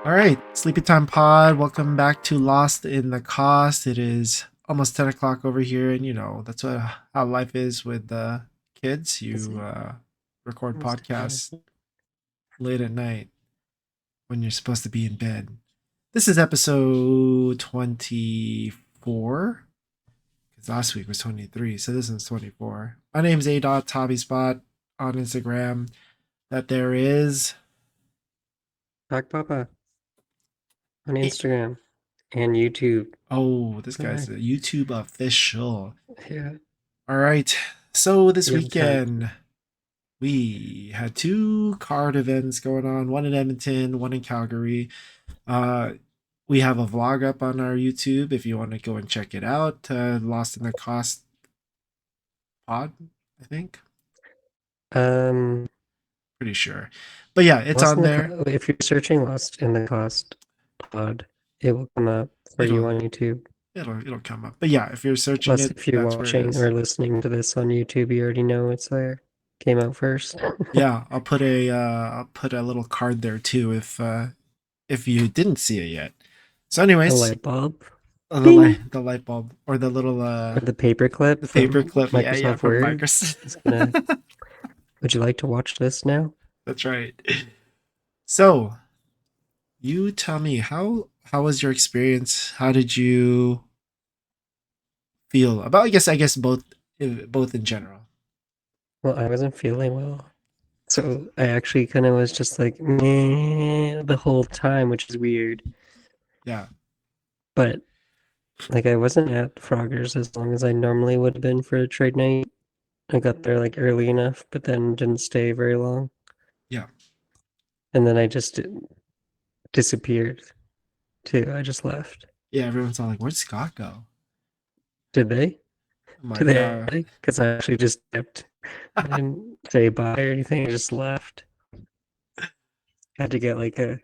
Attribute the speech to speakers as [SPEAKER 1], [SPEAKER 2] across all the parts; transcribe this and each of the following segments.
[SPEAKER 1] All right, Sleepy Time Pod. Welcome back to Lost in the Cost. It is almost 10 o'clock over here, and that's how life is with kids.
[SPEAKER 2] Is
[SPEAKER 1] You
[SPEAKER 2] it
[SPEAKER 1] record
[SPEAKER 2] almost 10?
[SPEAKER 1] podcasts late at night when you're supposed to be in bed. This is episode 24, because last week was 23, so this is 24. My name's A. Tobby Spot on Instagram. That there is.
[SPEAKER 2] Talk Papa on Instagram and YouTube.
[SPEAKER 1] Oh, this guy's
[SPEAKER 2] Hi.
[SPEAKER 1] a YouTube official.
[SPEAKER 2] Yeah,
[SPEAKER 1] All right. So this
[SPEAKER 2] real time.
[SPEAKER 1] weekend we had two card events going on, one in Edmonton, one in Calgary. Uh we have a vlog up on our YouTube if you want to go and check it out. Lost in the Cost pod, I think.
[SPEAKER 2] Um,
[SPEAKER 1] Pretty sure. But yeah, it's
[SPEAKER 2] Lost
[SPEAKER 1] on
[SPEAKER 2] in the
[SPEAKER 1] there.
[SPEAKER 2] Co if you're searching Lost in the Cost pod, it will come up for you
[SPEAKER 1] It'll
[SPEAKER 2] on YouTube.
[SPEAKER 1] it'll come up. But yeah, if you're searching
[SPEAKER 2] Plus,
[SPEAKER 1] it,
[SPEAKER 2] if you're
[SPEAKER 1] that's where it
[SPEAKER 2] watching
[SPEAKER 1] is.
[SPEAKER 2] or listening to this on YouTube, you already know it's there. Came out first.
[SPEAKER 1] Yeah, I'll put a little card there too if you didn't see it yet. So
[SPEAKER 2] A
[SPEAKER 1] anyways,
[SPEAKER 2] light bulb.
[SPEAKER 1] oh,
[SPEAKER 2] Bing!
[SPEAKER 1] the light bulb or the little
[SPEAKER 2] Or the paper clip
[SPEAKER 1] the paper
[SPEAKER 2] from
[SPEAKER 1] clip. Yeah,
[SPEAKER 2] Microsoft
[SPEAKER 1] from
[SPEAKER 2] Word.
[SPEAKER 1] Microsoft.
[SPEAKER 2] It's gonna. Would you like to watch this now?
[SPEAKER 1] That's right. So you tell me how was your experience? How did you feel about? I guess both in general.
[SPEAKER 2] Well, I wasn't feeling well. So I actually kind of was just like meh the whole time, which is weird.
[SPEAKER 1] Yeah.
[SPEAKER 2] But like I wasn't at Frogger's as long as I normally would have been for a trade night. I got there like early enough, but then didn't stay very long.
[SPEAKER 1] Yeah.
[SPEAKER 2] And then I just disappeared too. I just left.
[SPEAKER 1] Yeah. Everyone's all like, "Where'd Scott go?"
[SPEAKER 2] Did they?
[SPEAKER 1] I'm
[SPEAKER 2] Did
[SPEAKER 1] like,
[SPEAKER 2] they? Because I actually just dipped. I didn't say bye or anything. I just left. Had to get like a.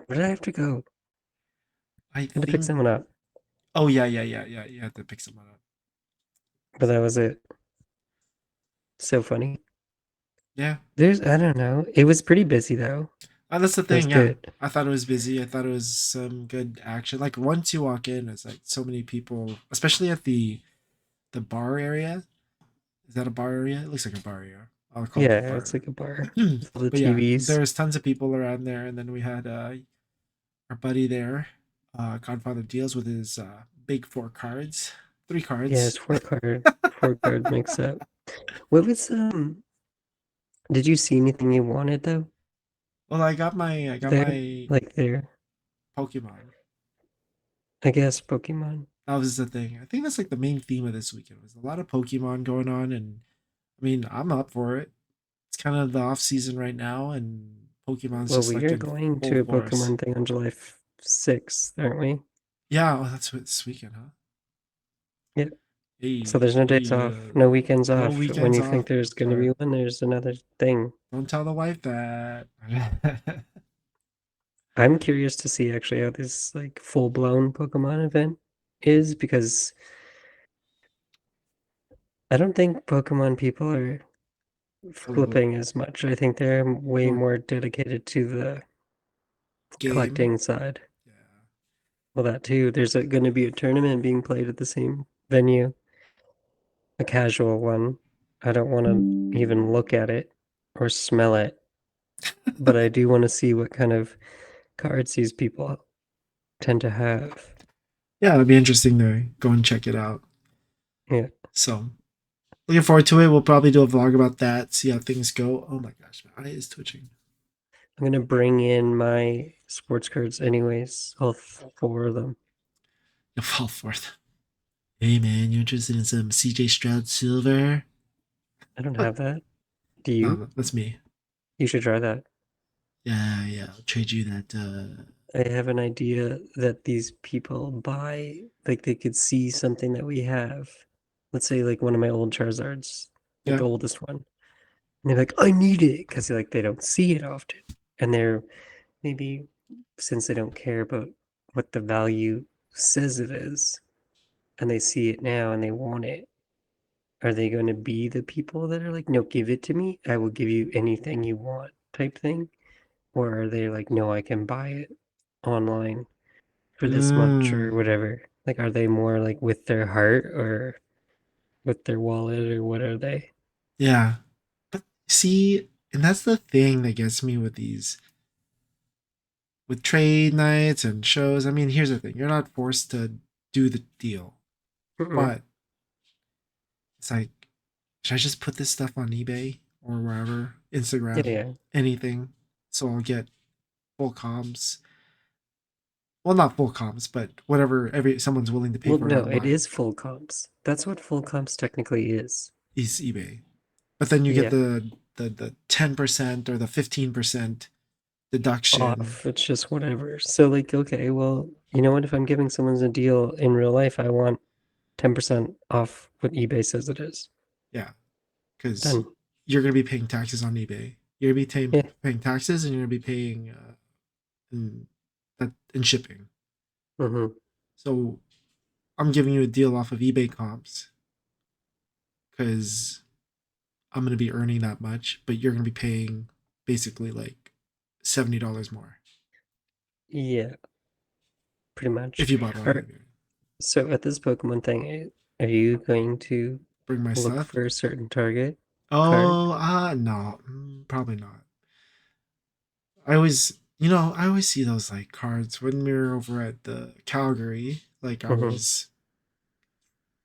[SPEAKER 2] Where did I have to go?
[SPEAKER 1] I
[SPEAKER 2] I had to pick
[SPEAKER 1] think.
[SPEAKER 2] someone up,
[SPEAKER 1] Oh yeah. You have to pick someone up.
[SPEAKER 2] but that was it. So funny.
[SPEAKER 1] Yeah.
[SPEAKER 2] I don't know. It was pretty busy though.
[SPEAKER 1] That's the
[SPEAKER 2] It was
[SPEAKER 1] thing. Yeah.
[SPEAKER 2] good.
[SPEAKER 1] I thought it was busy. I thought it was some good action. Like once you walk in, it's like so many people, especially at the bar area. Is that a bar area? It looks like a bar area. I'll call it
[SPEAKER 2] Yeah,
[SPEAKER 1] the
[SPEAKER 2] it's
[SPEAKER 1] bar.
[SPEAKER 2] like a bar with all the
[SPEAKER 1] But yeah,
[SPEAKER 2] TVs.
[SPEAKER 1] there's tons of people around there, and then we had our buddy there, Godfather deals with his big four cards, three
[SPEAKER 2] Yeah,
[SPEAKER 1] cards.
[SPEAKER 2] it's four card mix up. What was did you see anything you wanted though?
[SPEAKER 1] Well, I got
[SPEAKER 2] There?
[SPEAKER 1] my
[SPEAKER 2] Like there.
[SPEAKER 1] Pokemon.
[SPEAKER 2] I guess Pokemon.
[SPEAKER 1] That was the thing. I think that's like the main theme of this weekend was a lot of Pokemon going on, and I mean I'm up for it. It's kind of the off season right now, and Pokemon's
[SPEAKER 2] Well,
[SPEAKER 1] just
[SPEAKER 2] we
[SPEAKER 1] like
[SPEAKER 2] are
[SPEAKER 1] in
[SPEAKER 2] going
[SPEAKER 1] full
[SPEAKER 2] to a
[SPEAKER 1] force.
[SPEAKER 2] Pokemon thing on July 6th, aren't we?
[SPEAKER 1] Yeah, well, that's what this weekend, huh?
[SPEAKER 2] Yeah. So
[SPEAKER 1] Hey,
[SPEAKER 2] there's no days
[SPEAKER 1] hey,
[SPEAKER 2] off, no weekends
[SPEAKER 1] no
[SPEAKER 2] off. When
[SPEAKER 1] weekends
[SPEAKER 2] you
[SPEAKER 1] off.
[SPEAKER 2] think there's
[SPEAKER 1] That's
[SPEAKER 2] gonna
[SPEAKER 1] right.
[SPEAKER 2] be one, there's another thing.
[SPEAKER 1] Don't tell the wife that.
[SPEAKER 2] I'm curious to see actually how this like full blown Pokemon event is because I don't think Pokemon people are
[SPEAKER 1] The
[SPEAKER 2] flipping as much. I think they're way
[SPEAKER 1] the
[SPEAKER 2] more dedicated to the
[SPEAKER 1] game.
[SPEAKER 2] collecting side.
[SPEAKER 1] Yeah.
[SPEAKER 2] Well, that too. There's going to be a tournament being played at the same venue, a casual one. I don't want to even look at it or smell it, but I do want to see what kind of cards these people tend to have.
[SPEAKER 1] Yeah, it'll be interesting to go and check it out.
[SPEAKER 2] Yeah,
[SPEAKER 1] So looking forward to it. We'll probably do a vlog about that, see how things go. Oh my gosh, my eye is twitching.
[SPEAKER 2] I'm going to bring in my sports cards anyways, all four of them.
[SPEAKER 1] You'll fall forth. Hey man, you interested in some CJ Stroud silver?
[SPEAKER 2] I don't have that. Do you?
[SPEAKER 1] That's me.
[SPEAKER 2] You should try that.
[SPEAKER 1] Yeah, I'll trade you that.
[SPEAKER 2] I have an idea that these people buy, like they could see something that we have. Let's say like one of my old Charizards, like
[SPEAKER 1] Yeah,
[SPEAKER 2] the oldest one. And they're like, I need it because like they don't see it often. And they're maybe since they don't care about what the value says it is, and they see it now and they want it, are they going to be the people that are like, no, give it to me. I will give you anything you want type thing? Or are they like, no, I can buy it? online for this much or
[SPEAKER 1] Mm,
[SPEAKER 2] whatever? Like, are they more like with their heart or with their wallet or what are they?
[SPEAKER 1] yeah. But see, and that's the thing that gets me with these with trade nights and shows. I mean, here's the thing: you're not forced to do the deal,
[SPEAKER 2] Mm-mm.
[SPEAKER 1] but it's like, should I just put this stuff on eBay or wherever,
[SPEAKER 2] Yeah,
[SPEAKER 1] Instagram,
[SPEAKER 2] yeah.
[SPEAKER 1] anything, so I'll get full comps. Well, not full comps, but whatever every someone's willing to pay
[SPEAKER 2] Well,
[SPEAKER 1] for it
[SPEAKER 2] no, it
[SPEAKER 1] online
[SPEAKER 2] is full comps. That's what full comps technically is.
[SPEAKER 1] is eBay. But then you get
[SPEAKER 2] Yeah,
[SPEAKER 1] the 10% or the 15% deduction.
[SPEAKER 2] off. It's just whatever. So, like, okay, well, you know what? If I'm giving someone a deal in real life, I want 10% off what eBay says it is.
[SPEAKER 1] Yeah, because
[SPEAKER 2] Done.
[SPEAKER 1] you're gonna be paying taxes on eBay. You're gonna be
[SPEAKER 2] Yeah.
[SPEAKER 1] paying taxes, and you're gonna be paying in in shipping.
[SPEAKER 2] Mm-hmm.
[SPEAKER 1] So I'm giving you a deal off of eBay comps because I'm gonna be earning that much, but you're gonna be paying basically like $70 more
[SPEAKER 2] Yeah, pretty much.
[SPEAKER 1] if you bought it on
[SPEAKER 2] All right.
[SPEAKER 1] eBay.
[SPEAKER 2] So at this Pokemon thing, are you going to
[SPEAKER 1] Bring my
[SPEAKER 2] look
[SPEAKER 1] stuff.
[SPEAKER 2] for a certain target card?
[SPEAKER 1] Oh, no, probably not. I always see those like cards when we were over at the Calgary. Like I
[SPEAKER 2] Mm-hmm.
[SPEAKER 1] was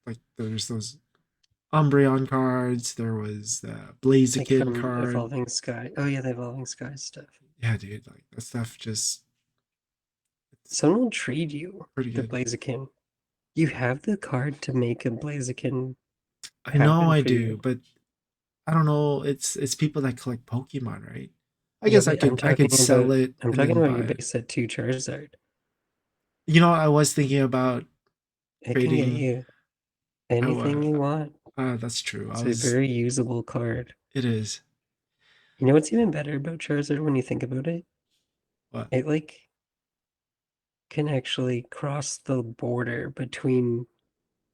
[SPEAKER 1] like, there's those Umbreon cards. There was the
[SPEAKER 2] Like
[SPEAKER 1] Blaziken
[SPEAKER 2] from
[SPEAKER 1] card.
[SPEAKER 2] Evolving Sky. Oh yeah, the Evolving Sky stuff.
[SPEAKER 1] Yeah, dude, like that stuff just it's
[SPEAKER 2] Someone will trade you
[SPEAKER 1] pretty
[SPEAKER 2] the
[SPEAKER 1] good.
[SPEAKER 2] Blaziken. You have the card to make a Blaziken
[SPEAKER 1] I know
[SPEAKER 2] happen
[SPEAKER 1] I
[SPEAKER 2] for
[SPEAKER 1] do,
[SPEAKER 2] you.
[SPEAKER 1] but I don't know. It's people that collect Pokemon, right? I
[SPEAKER 2] Yeah,
[SPEAKER 1] guess
[SPEAKER 2] but I'm
[SPEAKER 1] I could
[SPEAKER 2] talking
[SPEAKER 1] sell
[SPEAKER 2] about
[SPEAKER 1] it
[SPEAKER 2] I'm
[SPEAKER 1] and
[SPEAKER 2] talking
[SPEAKER 1] then
[SPEAKER 2] about your
[SPEAKER 1] buy it.
[SPEAKER 2] base set 2 Charizard.
[SPEAKER 1] You know, I was thinking about
[SPEAKER 2] It can get
[SPEAKER 1] trading.
[SPEAKER 2] you
[SPEAKER 1] I
[SPEAKER 2] anything
[SPEAKER 1] was.
[SPEAKER 2] you want.
[SPEAKER 1] That's true. I
[SPEAKER 2] It's a
[SPEAKER 1] was.
[SPEAKER 2] very usable card.
[SPEAKER 1] It is.
[SPEAKER 2] You know what's even better about Charizard when you think about it?
[SPEAKER 1] What
[SPEAKER 2] It like can actually cross the border between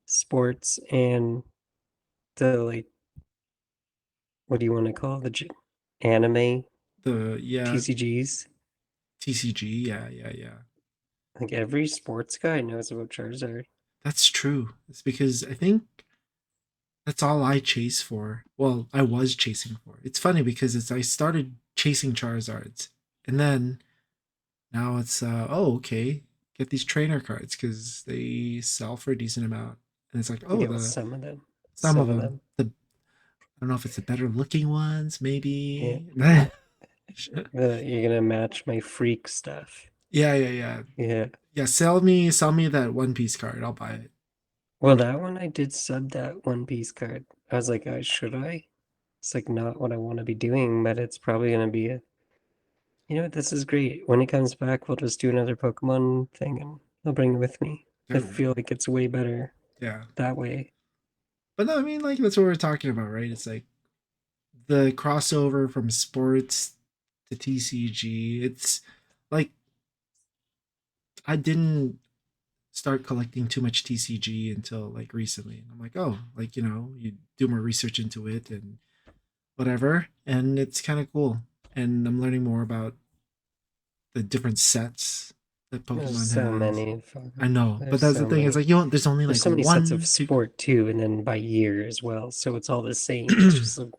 [SPEAKER 2] sports and the like what do you want to call anime
[SPEAKER 1] the yeah
[SPEAKER 2] TCGs?
[SPEAKER 1] TCG? Yeah, yeah, yeah.
[SPEAKER 2] Like every sports guy knows about Charizard.
[SPEAKER 1] That's true. It's because I think that's all I chase for. Well, I was chasing for. It's funny because I started chasing Charizards, and then now it's oh, okay, get these trainer cards because they sell for a decent amount, and it's like, oh,
[SPEAKER 2] Yeah, well,
[SPEAKER 1] the
[SPEAKER 2] some of them.
[SPEAKER 1] some of
[SPEAKER 2] Some of
[SPEAKER 1] them,
[SPEAKER 2] them.
[SPEAKER 1] the I don't know if it's the better looking ones,
[SPEAKER 2] Yeah.
[SPEAKER 1] maybe. Yeah,
[SPEAKER 2] You're gonna match my freak stuff.
[SPEAKER 1] yeah, yeah,
[SPEAKER 2] Yeah.
[SPEAKER 1] yeah. Sell me that One Piece card. I'll buy it.
[SPEAKER 2] Well,
[SPEAKER 1] Or
[SPEAKER 2] that one I did sub that One Piece card. I was like, should I? It's like not what I want to be doing, but it's probably gonna be a. You know what? This is great. When it comes back, we'll just do another Pokemon thing, and I'll bring it with me. I
[SPEAKER 1] there we
[SPEAKER 2] feel
[SPEAKER 1] go.
[SPEAKER 2] like it's way better
[SPEAKER 1] Yeah,
[SPEAKER 2] that way.
[SPEAKER 1] but no, I mean, like that's what we're talking about, right? It's like the crossover from sports to TCG. It's like I didn't start collecting too much TCG until like recently. And I'm like, oh, like you do more research into it and whatever, and it's kind of cool. And I'm learning more about the different sets that
[SPEAKER 2] There's
[SPEAKER 1] Pokemon
[SPEAKER 2] so
[SPEAKER 1] has.
[SPEAKER 2] many.
[SPEAKER 1] I know, but
[SPEAKER 2] There's
[SPEAKER 1] that's the
[SPEAKER 2] so
[SPEAKER 1] thing. It's
[SPEAKER 2] many.
[SPEAKER 1] like there's only
[SPEAKER 2] There's
[SPEAKER 1] like
[SPEAKER 2] so many sets of
[SPEAKER 1] one, two.
[SPEAKER 2] sport too, and then by year as well. So it's all the same. It's just like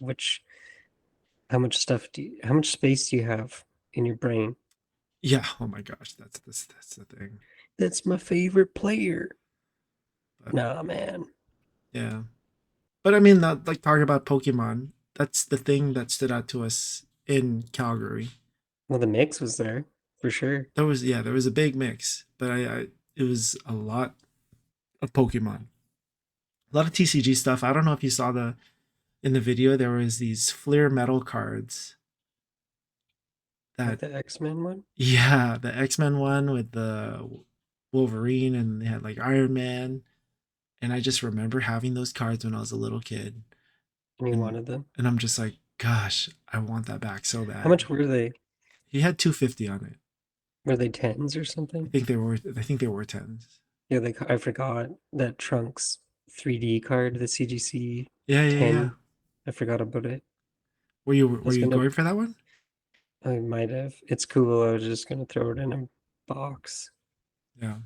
[SPEAKER 2] how much space do you have in your brain?
[SPEAKER 1] Yeah. Oh my gosh, that's the thing.
[SPEAKER 2] That's my favorite player.
[SPEAKER 1] But
[SPEAKER 2] Nah, man.
[SPEAKER 1] yeah. But I mean, that, like talking about Pokemon, that's the thing that stood out to us in Calgary.
[SPEAKER 2] Well, the mix was there for sure.
[SPEAKER 1] There was a big mix, but I it was a lot of Pokemon, a lot of TCG stuff. I don't know if you saw the in the video. There was these Fleer metal cards
[SPEAKER 2] Like
[SPEAKER 1] that
[SPEAKER 2] the X-Men one.
[SPEAKER 1] yeah, the X Men one with the Wolverine, and they had like Iron Man, and I just remember having those cards when I was a little kid,
[SPEAKER 2] And you
[SPEAKER 1] and
[SPEAKER 2] wanted them.
[SPEAKER 1] I'm just like, gosh, I want that back so
[SPEAKER 2] How
[SPEAKER 1] bad.
[SPEAKER 2] much were they?
[SPEAKER 1] He had 250 on it.
[SPEAKER 2] Were they tens or something?
[SPEAKER 1] I think they were tens.
[SPEAKER 2] Yeah, I forgot that Trunks 3D card, the CGC
[SPEAKER 1] Yeah, yeah, yeah.
[SPEAKER 2] 10. I forgot about it. I
[SPEAKER 1] Were
[SPEAKER 2] was
[SPEAKER 1] you
[SPEAKER 2] gonna,
[SPEAKER 1] going for that one?
[SPEAKER 2] I might have. It's cool. I was just gonna throw it in him. box
[SPEAKER 1] Yeah.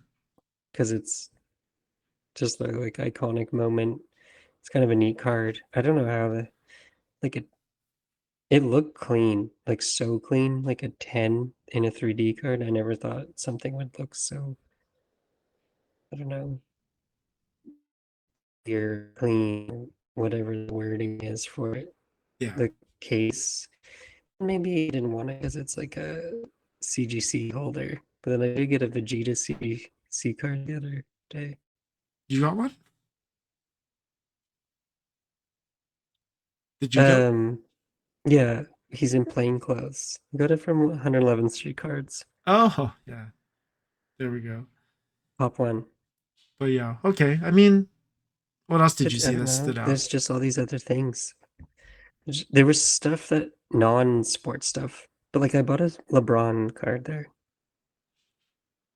[SPEAKER 2] because it's just the like iconic moment. It's kind of a neat card. I don't know how the like it looked clean, like so clean, like a 10 in a 3D card. I never thought something would look so, I don't know, clear, clean, whatever the wording is for it.
[SPEAKER 1] Yeah.
[SPEAKER 2] The case. Maybe he didn't want it because it's like a CGC holder. But then I did get a Vegeta CGC card the other day.
[SPEAKER 1] You got one? Did you get one?
[SPEAKER 2] Um, yeah, he's in plain clothes. Got it from 111th Street Cards.
[SPEAKER 1] Oh, yeah. There we go.
[SPEAKER 2] Top one.
[SPEAKER 1] But yeah, okay. I mean, what else did you
[SPEAKER 2] But I
[SPEAKER 1] see
[SPEAKER 2] don't
[SPEAKER 1] that
[SPEAKER 2] know.
[SPEAKER 1] stood out?
[SPEAKER 2] There's just all these other things. There was stuff that non-sport stuff. But like I bought a LeBron card there.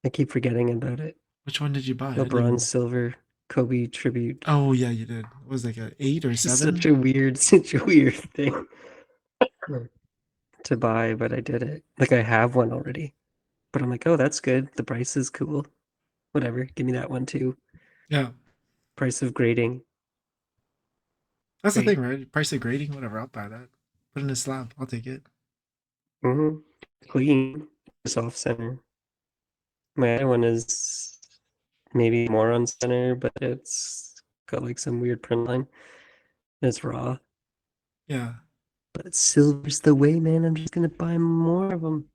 [SPEAKER 2] I keep forgetting about it.
[SPEAKER 1] Which one did you buy? I didn't
[SPEAKER 2] LeBron
[SPEAKER 1] even.
[SPEAKER 2] silver Kobe tribute.
[SPEAKER 1] Oh yeah, you did. It was like a 8 or
[SPEAKER 2] Such
[SPEAKER 1] 7?
[SPEAKER 2] a weird, such a weird thing to buy, but I did it. Like I have one already. But I'm like, oh, that's good. The price is cool. Whatever. Give me that one too.
[SPEAKER 1] Yeah.
[SPEAKER 2] Price of grading.
[SPEAKER 1] That's the
[SPEAKER 2] Great.
[SPEAKER 1] thing, right? Price of grading, whatever. I'll buy that. Put in a slab. I'll take it.
[SPEAKER 2] Mm-hmm. Clean. Just off center. My other one is maybe more on center, but it's got like some weird print line. It's raw.
[SPEAKER 1] Yeah.
[SPEAKER 2] But silver's the way, man. I'm just gonna buy more of them.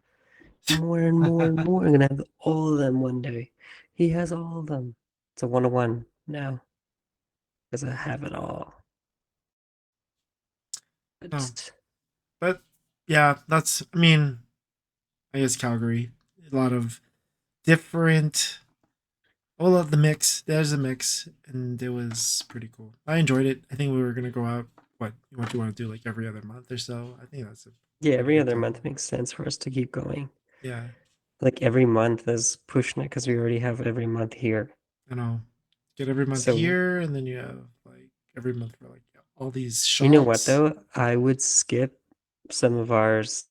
[SPEAKER 2] More and more and more. I'm gonna have all of them one day. He has all of them. It's a 101 now. Because I have it all.
[SPEAKER 1] No.
[SPEAKER 2] But
[SPEAKER 1] But yeah, that's I mean, I guess Calgary. A lot of different all of the mix. There's a mix and it was pretty cool. I enjoyed it. I think we were gonna go out what you want to do like every other month or so. I think that's a
[SPEAKER 2] yeah,
[SPEAKER 1] pretty
[SPEAKER 2] every
[SPEAKER 1] good
[SPEAKER 2] other
[SPEAKER 1] combo.
[SPEAKER 2] month makes sense for us to keep going.
[SPEAKER 1] Yeah.
[SPEAKER 2] Like every month is pushing it because we already have it every month here.
[SPEAKER 1] I know. Get every month
[SPEAKER 2] So
[SPEAKER 1] here and then you have like every month for like all these
[SPEAKER 2] you know what
[SPEAKER 1] shops.
[SPEAKER 2] though? I would skip some of ours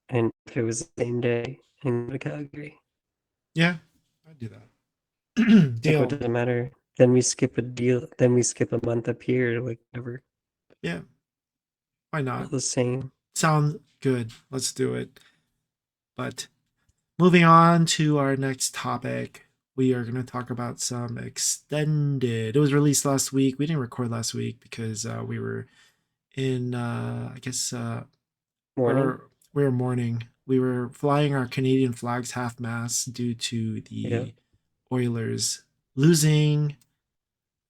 [SPEAKER 2] and if it was the same day and go to Calgary.
[SPEAKER 1] Yeah, I'd do that.
[SPEAKER 2] Like what
[SPEAKER 1] Deal.
[SPEAKER 2] does it matter? Then we skip a deal, then we skip a month up here, like whatever.
[SPEAKER 1] Yeah, why
[SPEAKER 2] All
[SPEAKER 1] not?
[SPEAKER 2] the same.
[SPEAKER 1] Sound good. Let's do it. But moving on to our next topic, we are going to talk about some extended. It was released last week. We didn't record last week because we were in, I guess,
[SPEAKER 2] Morning?
[SPEAKER 1] we were mourning. We were flying our Canadian flags half mast due to
[SPEAKER 2] Yeah.
[SPEAKER 1] the Oilers losing.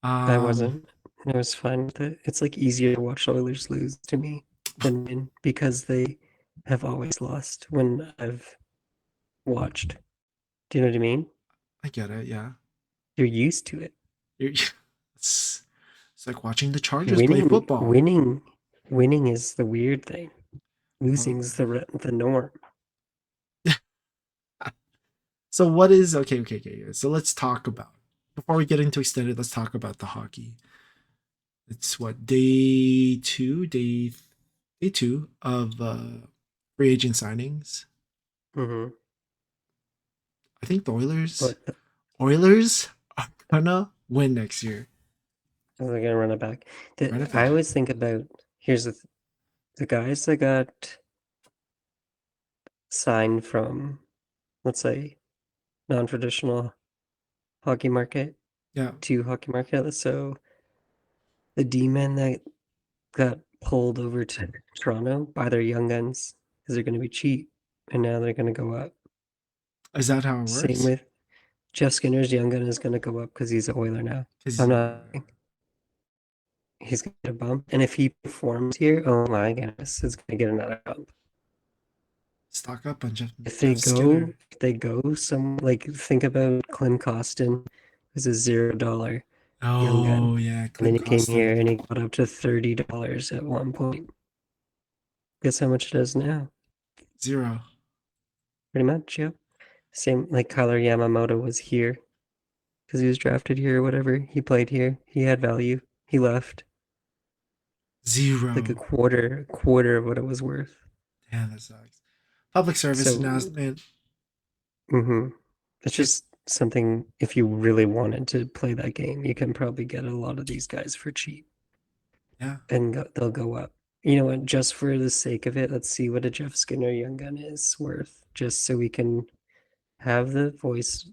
[SPEAKER 2] I
[SPEAKER 1] Um,
[SPEAKER 2] wasn't. I was fine with it. It's like easier to watch Oilers lose to me than win because they have always lost when I've watched. Do you know what I mean?
[SPEAKER 1] I get it. Yeah,
[SPEAKER 2] You're used to it.
[SPEAKER 1] You're, it's like watching the Chargers play
[SPEAKER 2] Winning,
[SPEAKER 1] football.
[SPEAKER 2] winning, winning is the weird thing.
[SPEAKER 1] Oh.
[SPEAKER 2] Losing is the norm.
[SPEAKER 1] So what is okay. So let's talk about before we get into extended. Let's talk about the hockey. It's what day two of free agent signings.
[SPEAKER 2] Mm-hmm.
[SPEAKER 1] I think the Oilers
[SPEAKER 2] But
[SPEAKER 1] Oilers are gonna win next year.
[SPEAKER 2] they're gonna run it back.
[SPEAKER 1] Run it
[SPEAKER 2] I
[SPEAKER 1] back.
[SPEAKER 2] always think about here's the guys that got signed from, let's say, non-traditional hockey market
[SPEAKER 1] Yeah.
[SPEAKER 2] to hockey market. So the D-men that got pulled over to Toronto by their young guns because they're going to be cheap, and now they're going to go up.
[SPEAKER 1] Is that how it
[SPEAKER 2] Same
[SPEAKER 1] works?
[SPEAKER 2] with Jeff Skinner's young gun is going to go up because he's an Oiler now.
[SPEAKER 1] Because
[SPEAKER 2] I'm not. He's going to get a bump, and if he performs here, oh my goodness, it's going to get another bump.
[SPEAKER 1] stock up on
[SPEAKER 2] If they
[SPEAKER 1] Jeff
[SPEAKER 2] go,
[SPEAKER 1] Skinner.
[SPEAKER 2] if they go some like think about Clem Costin, who's a $0 young gun,
[SPEAKER 1] Oh yeah,
[SPEAKER 2] and then
[SPEAKER 1] Clint
[SPEAKER 2] he came here
[SPEAKER 1] Costin.
[SPEAKER 2] and he got up to $30 at one point. Guess how much it is now?
[SPEAKER 1] 0.
[SPEAKER 2] Pretty much, yep. Same like Kyler Yamamoto was here because he was drafted here or whatever. He played here. He had value. He left like a
[SPEAKER 1] 0.
[SPEAKER 2] quarter of what it was worth.
[SPEAKER 1] Damn, that sucks. Public service
[SPEAKER 2] So,
[SPEAKER 1] announcement.
[SPEAKER 2] mm-hmm. It's
[SPEAKER 1] It,
[SPEAKER 2] just something, if you really wanted to play that game, you can probably get a lot of these guys for cheap
[SPEAKER 1] yeah.
[SPEAKER 2] and they'll go up. You know what? Just for the sake of it, let's see what a Jeff Skinner Young Gun is worth, just so we can have the voice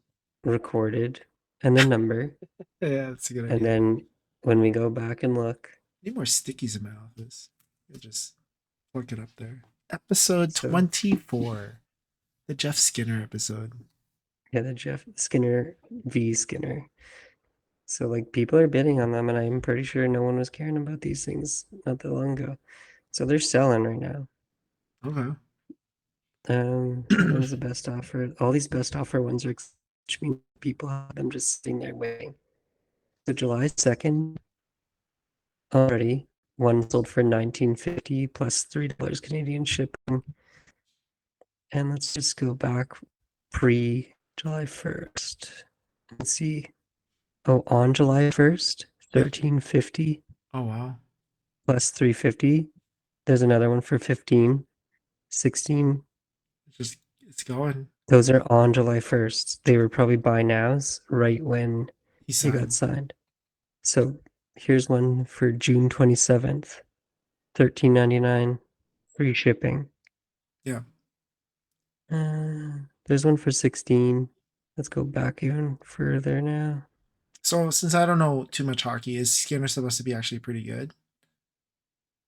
[SPEAKER 2] recorded and the number.
[SPEAKER 1] Yeah, that's a good
[SPEAKER 2] And
[SPEAKER 1] idea.
[SPEAKER 2] then when we go back and look,
[SPEAKER 1] Need more stickies in my office. You'll just plug it up there. Episode
[SPEAKER 2] so
[SPEAKER 1] 24. The Jeff Skinner episode.
[SPEAKER 2] yeah, the Jeff Skinner V Skinner. So like people are bidding on them, and I'm pretty sure no one was caring about these things not that long ago. So they're selling right now.
[SPEAKER 1] Okay.
[SPEAKER 2] When's the best offer? All these best offer ones are, which means people have them just sitting there waiting. So July 2nd already, one sold for 19.50 plus $3 Canadian shipping. And let's just go back pre July 1st and see. Oh, on July 1st,
[SPEAKER 1] Yep.
[SPEAKER 2] 13.50
[SPEAKER 1] Oh wow.
[SPEAKER 2] plus 350. There's another one for 15, 16.
[SPEAKER 1] It's going.
[SPEAKER 2] Those are on July 1st. They were probably buy nows right when
[SPEAKER 1] He
[SPEAKER 2] it got
[SPEAKER 1] signed.
[SPEAKER 2] signed. So here's one for June 27th, 13.99, free shipping.
[SPEAKER 1] Yeah.
[SPEAKER 2] There's one for 16. Let's go back even further now.
[SPEAKER 1] So since I don't know too much hockey, is Skinner supposed to be actually pretty good?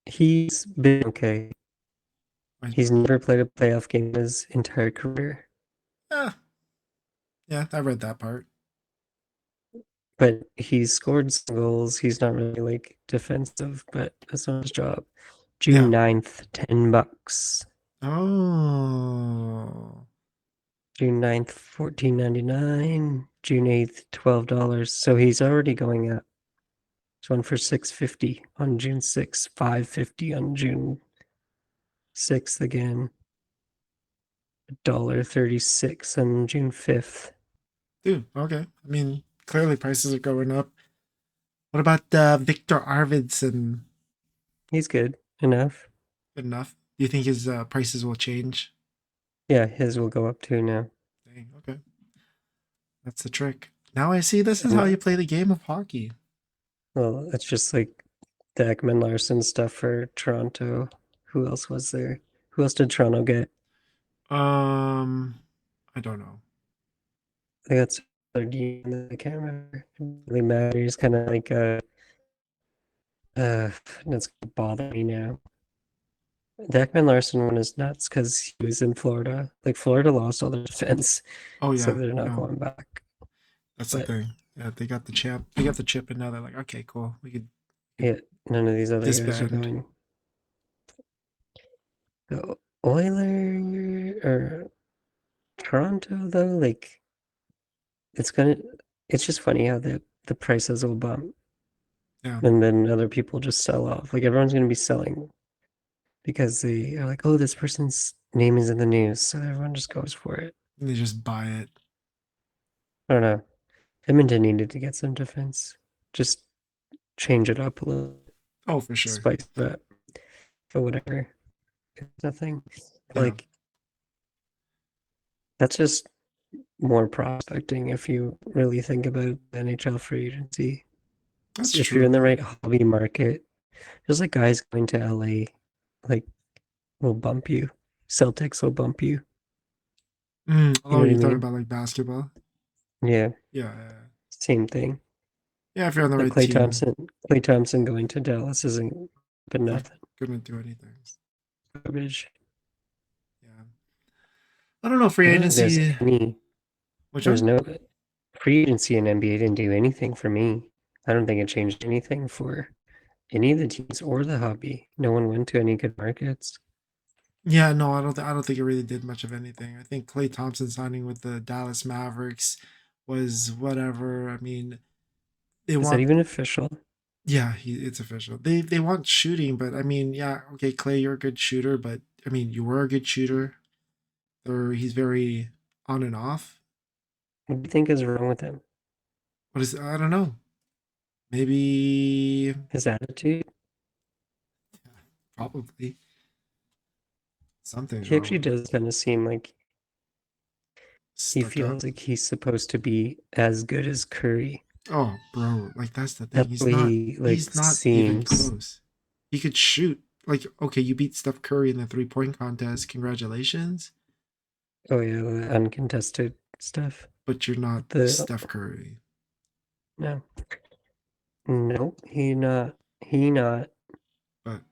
[SPEAKER 2] He's been okay.
[SPEAKER 1] I-
[SPEAKER 2] He's never played a playoff game in his entire career,
[SPEAKER 1] Yeah. Yeah, I read that part.
[SPEAKER 2] but he's scored some goals. He's not really like defensive, but that's not his job.
[SPEAKER 1] Yeah.
[SPEAKER 2] June 9th, $10.
[SPEAKER 1] Oh.
[SPEAKER 2] June 9th, 14.99. June 8th, $12. So he's already going up. There's one for 6.50 on June 6th, 5.50 on June 6th again. $1.36 on June 5th.
[SPEAKER 1] Dude, okay. I mean, clearly prices are going up. What about Victor Arvidsson?
[SPEAKER 2] He's good enough.
[SPEAKER 1] Good enough. Do you think his prices will change?
[SPEAKER 2] Yeah, his will go up too now.
[SPEAKER 1] Dang, okay. That's the trick. Now I see this is how
[SPEAKER 2] And
[SPEAKER 1] you play the game of hockey.
[SPEAKER 2] well, it's just like the Ekman Larson stuff for Toronto. Who else was there? Who else did Toronto get?
[SPEAKER 1] Um, I don't know.
[SPEAKER 2] They got some other game that I can't remember. It really matters. Kind of like uh, that's gonna bother me now. The Ekman Larson one is nuts because he was in Florida. Like Florida lost all their defense,
[SPEAKER 1] Oh
[SPEAKER 2] so
[SPEAKER 1] yeah,
[SPEAKER 2] they're not
[SPEAKER 1] no,
[SPEAKER 2] going back.
[SPEAKER 1] that's the
[SPEAKER 2] But
[SPEAKER 1] thing. Yeah, they got the champ. They got the chip, and now they're like, okay, cool. We could
[SPEAKER 2] yeah, none of these other guys are
[SPEAKER 1] disband.
[SPEAKER 2] going. The Oiler or Toronto though, like it's gonna. It's just funny how the prices will bump
[SPEAKER 1] Yeah,
[SPEAKER 2] and then other people just sell off. Like everyone's gonna be selling because they are like, oh, this person's name is in the news, so everyone just goes for it.
[SPEAKER 1] and they just buy it.
[SPEAKER 2] I don't know. Edmonton needed to get some defense. Just change it up a little,
[SPEAKER 1] Oh, for sure.
[SPEAKER 2] spice it up, but whatever. It's nothing.
[SPEAKER 1] Yeah,
[SPEAKER 2] Like that's just more prospecting if you really think about NHL free agency.
[SPEAKER 1] that's
[SPEAKER 2] If you're
[SPEAKER 1] true.
[SPEAKER 2] in the right hobby market, there's like guys going to LA, like will bump you. Celtics will bump you. You
[SPEAKER 1] Oh,
[SPEAKER 2] know what I
[SPEAKER 1] you're talking
[SPEAKER 2] mean?
[SPEAKER 1] about like basketball?
[SPEAKER 2] Yeah,
[SPEAKER 1] Yeah, yeah, yeah.
[SPEAKER 2] same thing.
[SPEAKER 1] Yeah, if you're on the
[SPEAKER 2] Like
[SPEAKER 1] right team,
[SPEAKER 2] Clay Thompson going to Dallas isn't but
[SPEAKER 1] not
[SPEAKER 2] nothing.
[SPEAKER 1] gonna do anything.
[SPEAKER 2] Garbage.
[SPEAKER 1] Yeah, I don't know.
[SPEAKER 2] I
[SPEAKER 1] Free
[SPEAKER 2] don't think there's
[SPEAKER 1] agency.
[SPEAKER 2] any.
[SPEAKER 1] Which
[SPEAKER 2] There's
[SPEAKER 1] one?
[SPEAKER 2] no free agency in NBA didn't do anything for me. I don't think it changed anything for any of the teams or the hobby. No one went to any good markets.
[SPEAKER 1] Yeah, no, I don't. I don't think it really did much of anything. I think Klay Thompson signing with the Dallas Mavericks was whatever. I mean, they
[SPEAKER 2] Is that
[SPEAKER 1] want.
[SPEAKER 2] even official?
[SPEAKER 1] Yeah, it's official. They want shooting, but I mean, yeah, okay, Clay, you're a good shooter, but I mean, you were a good shooter. Or he's very on and off.
[SPEAKER 2] What do you think is wrong with him?
[SPEAKER 1] What is? I don't know. Maybe
[SPEAKER 2] His attitude?
[SPEAKER 1] probably something's
[SPEAKER 2] He
[SPEAKER 1] wrong
[SPEAKER 2] actually
[SPEAKER 1] with him.
[SPEAKER 2] does kind of seem like He
[SPEAKER 1] stuck up.
[SPEAKER 2] feels like he's supposed to be as good as Curry.
[SPEAKER 1] Oh, bro, like that's the thing.
[SPEAKER 2] That's the way he
[SPEAKER 1] He's not even
[SPEAKER 2] seems.
[SPEAKER 1] close. He could shoot. Like, okay, you beat Steph Curry in the 3 point contest. Congratulations.
[SPEAKER 2] Oh yeah, the uncontested stuff.
[SPEAKER 1] But you're not
[SPEAKER 2] The
[SPEAKER 1] Steph Curry.
[SPEAKER 2] no, no, he not. He not.
[SPEAKER 1] But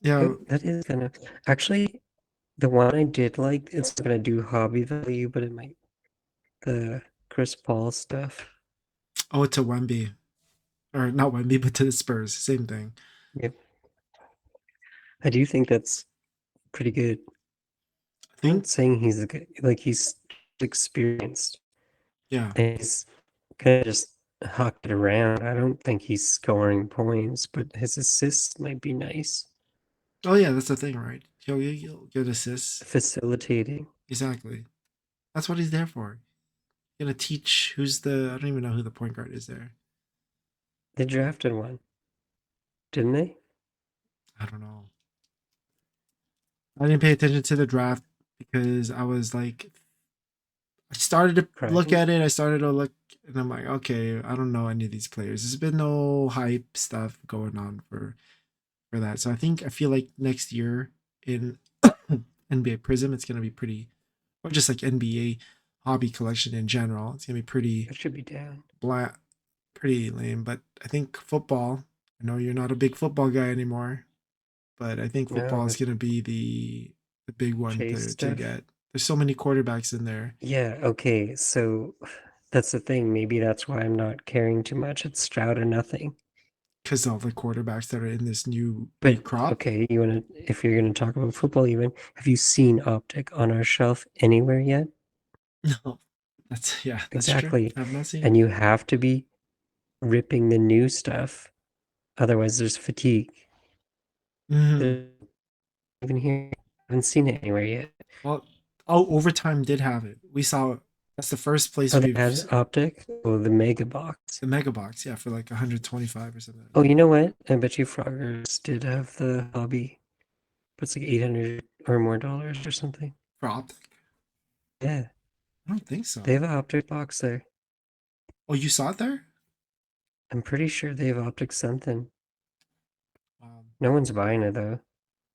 [SPEAKER 1] yeah,
[SPEAKER 2] Oh, that is kind of actually the one I did like. It's not gonna do hobby value, but it might. The Chris Paul stuff.
[SPEAKER 1] oh, it's a Wemby. Or not Wemby, but to the Spurs. Same thing.
[SPEAKER 2] Yep, I do think that's pretty good.
[SPEAKER 1] I
[SPEAKER 2] I'm
[SPEAKER 1] think,
[SPEAKER 2] not saying he's a good, like he's experienced
[SPEAKER 1] yeah.
[SPEAKER 2] and he's kind of just huck it around. I don't think he's scoring points, but his assists might be nice.
[SPEAKER 1] Oh, yeah, that's the thing, right? He'll get assists.
[SPEAKER 2] Facilitating.
[SPEAKER 1] Exactly. That's what he's there for. Gonna teach who's the, I don't even know who the point guard is there.
[SPEAKER 2] They drafted one, didn't they?
[SPEAKER 1] I don't know. I didn't pay attention to the draft because I was like, I started to look
[SPEAKER 2] Crying.
[SPEAKER 1] at it. I started to look, and I'm like, okay, I don't know any of these players. There's been no hype stuff going on for that. So I feel like next year in NBA Prism, it's gonna be pretty, or just like NBA hobby collection in general. It's gonna be pretty
[SPEAKER 2] That should be down.
[SPEAKER 1] bland, pretty lame. But I think football. I know you're not a big football guy anymore, but I think
[SPEAKER 2] No,
[SPEAKER 1] football is
[SPEAKER 2] with
[SPEAKER 1] gonna be the big one
[SPEAKER 2] Chase
[SPEAKER 1] to
[SPEAKER 2] stuff.
[SPEAKER 1] get. There's so many quarterbacks in there
[SPEAKER 2] Yeah, okay, so that's the thing. Maybe that's why I'm not caring too much. It's Stroud or nothing.
[SPEAKER 1] because all the quarterbacks that are in this new
[SPEAKER 2] But
[SPEAKER 1] crop.
[SPEAKER 2] okay, if you're gonna talk about football even, have you seen Optic on our shelf anywhere yet?
[SPEAKER 1] No, that's true.
[SPEAKER 2] Exactly.
[SPEAKER 1] I've not seen
[SPEAKER 2] And
[SPEAKER 1] it.
[SPEAKER 2] you have to be ripping the new stuff. Otherwise there's fatigue.
[SPEAKER 1] Hmm.
[SPEAKER 2] There's even here. I haven't seen it anywhere yet.
[SPEAKER 1] Well, oh, overtime did have it. We saw it. That's the first place
[SPEAKER 2] Oh, they
[SPEAKER 1] we've
[SPEAKER 2] had Optic? Oh, the mega box.
[SPEAKER 1] the mega box, yeah, for like 125 or something like
[SPEAKER 2] Oh,
[SPEAKER 1] that.
[SPEAKER 2] you know what? I bet you Froggers did have the hobby. But it's like 800 or more dollars or something.
[SPEAKER 1] For optic,
[SPEAKER 2] Yeah,
[SPEAKER 1] I don't think so.
[SPEAKER 2] they have an Optic box there.
[SPEAKER 1] Oh, you saw it there?
[SPEAKER 2] I'm pretty sure they have Optic something.
[SPEAKER 1] Um,
[SPEAKER 2] No one's buying it though.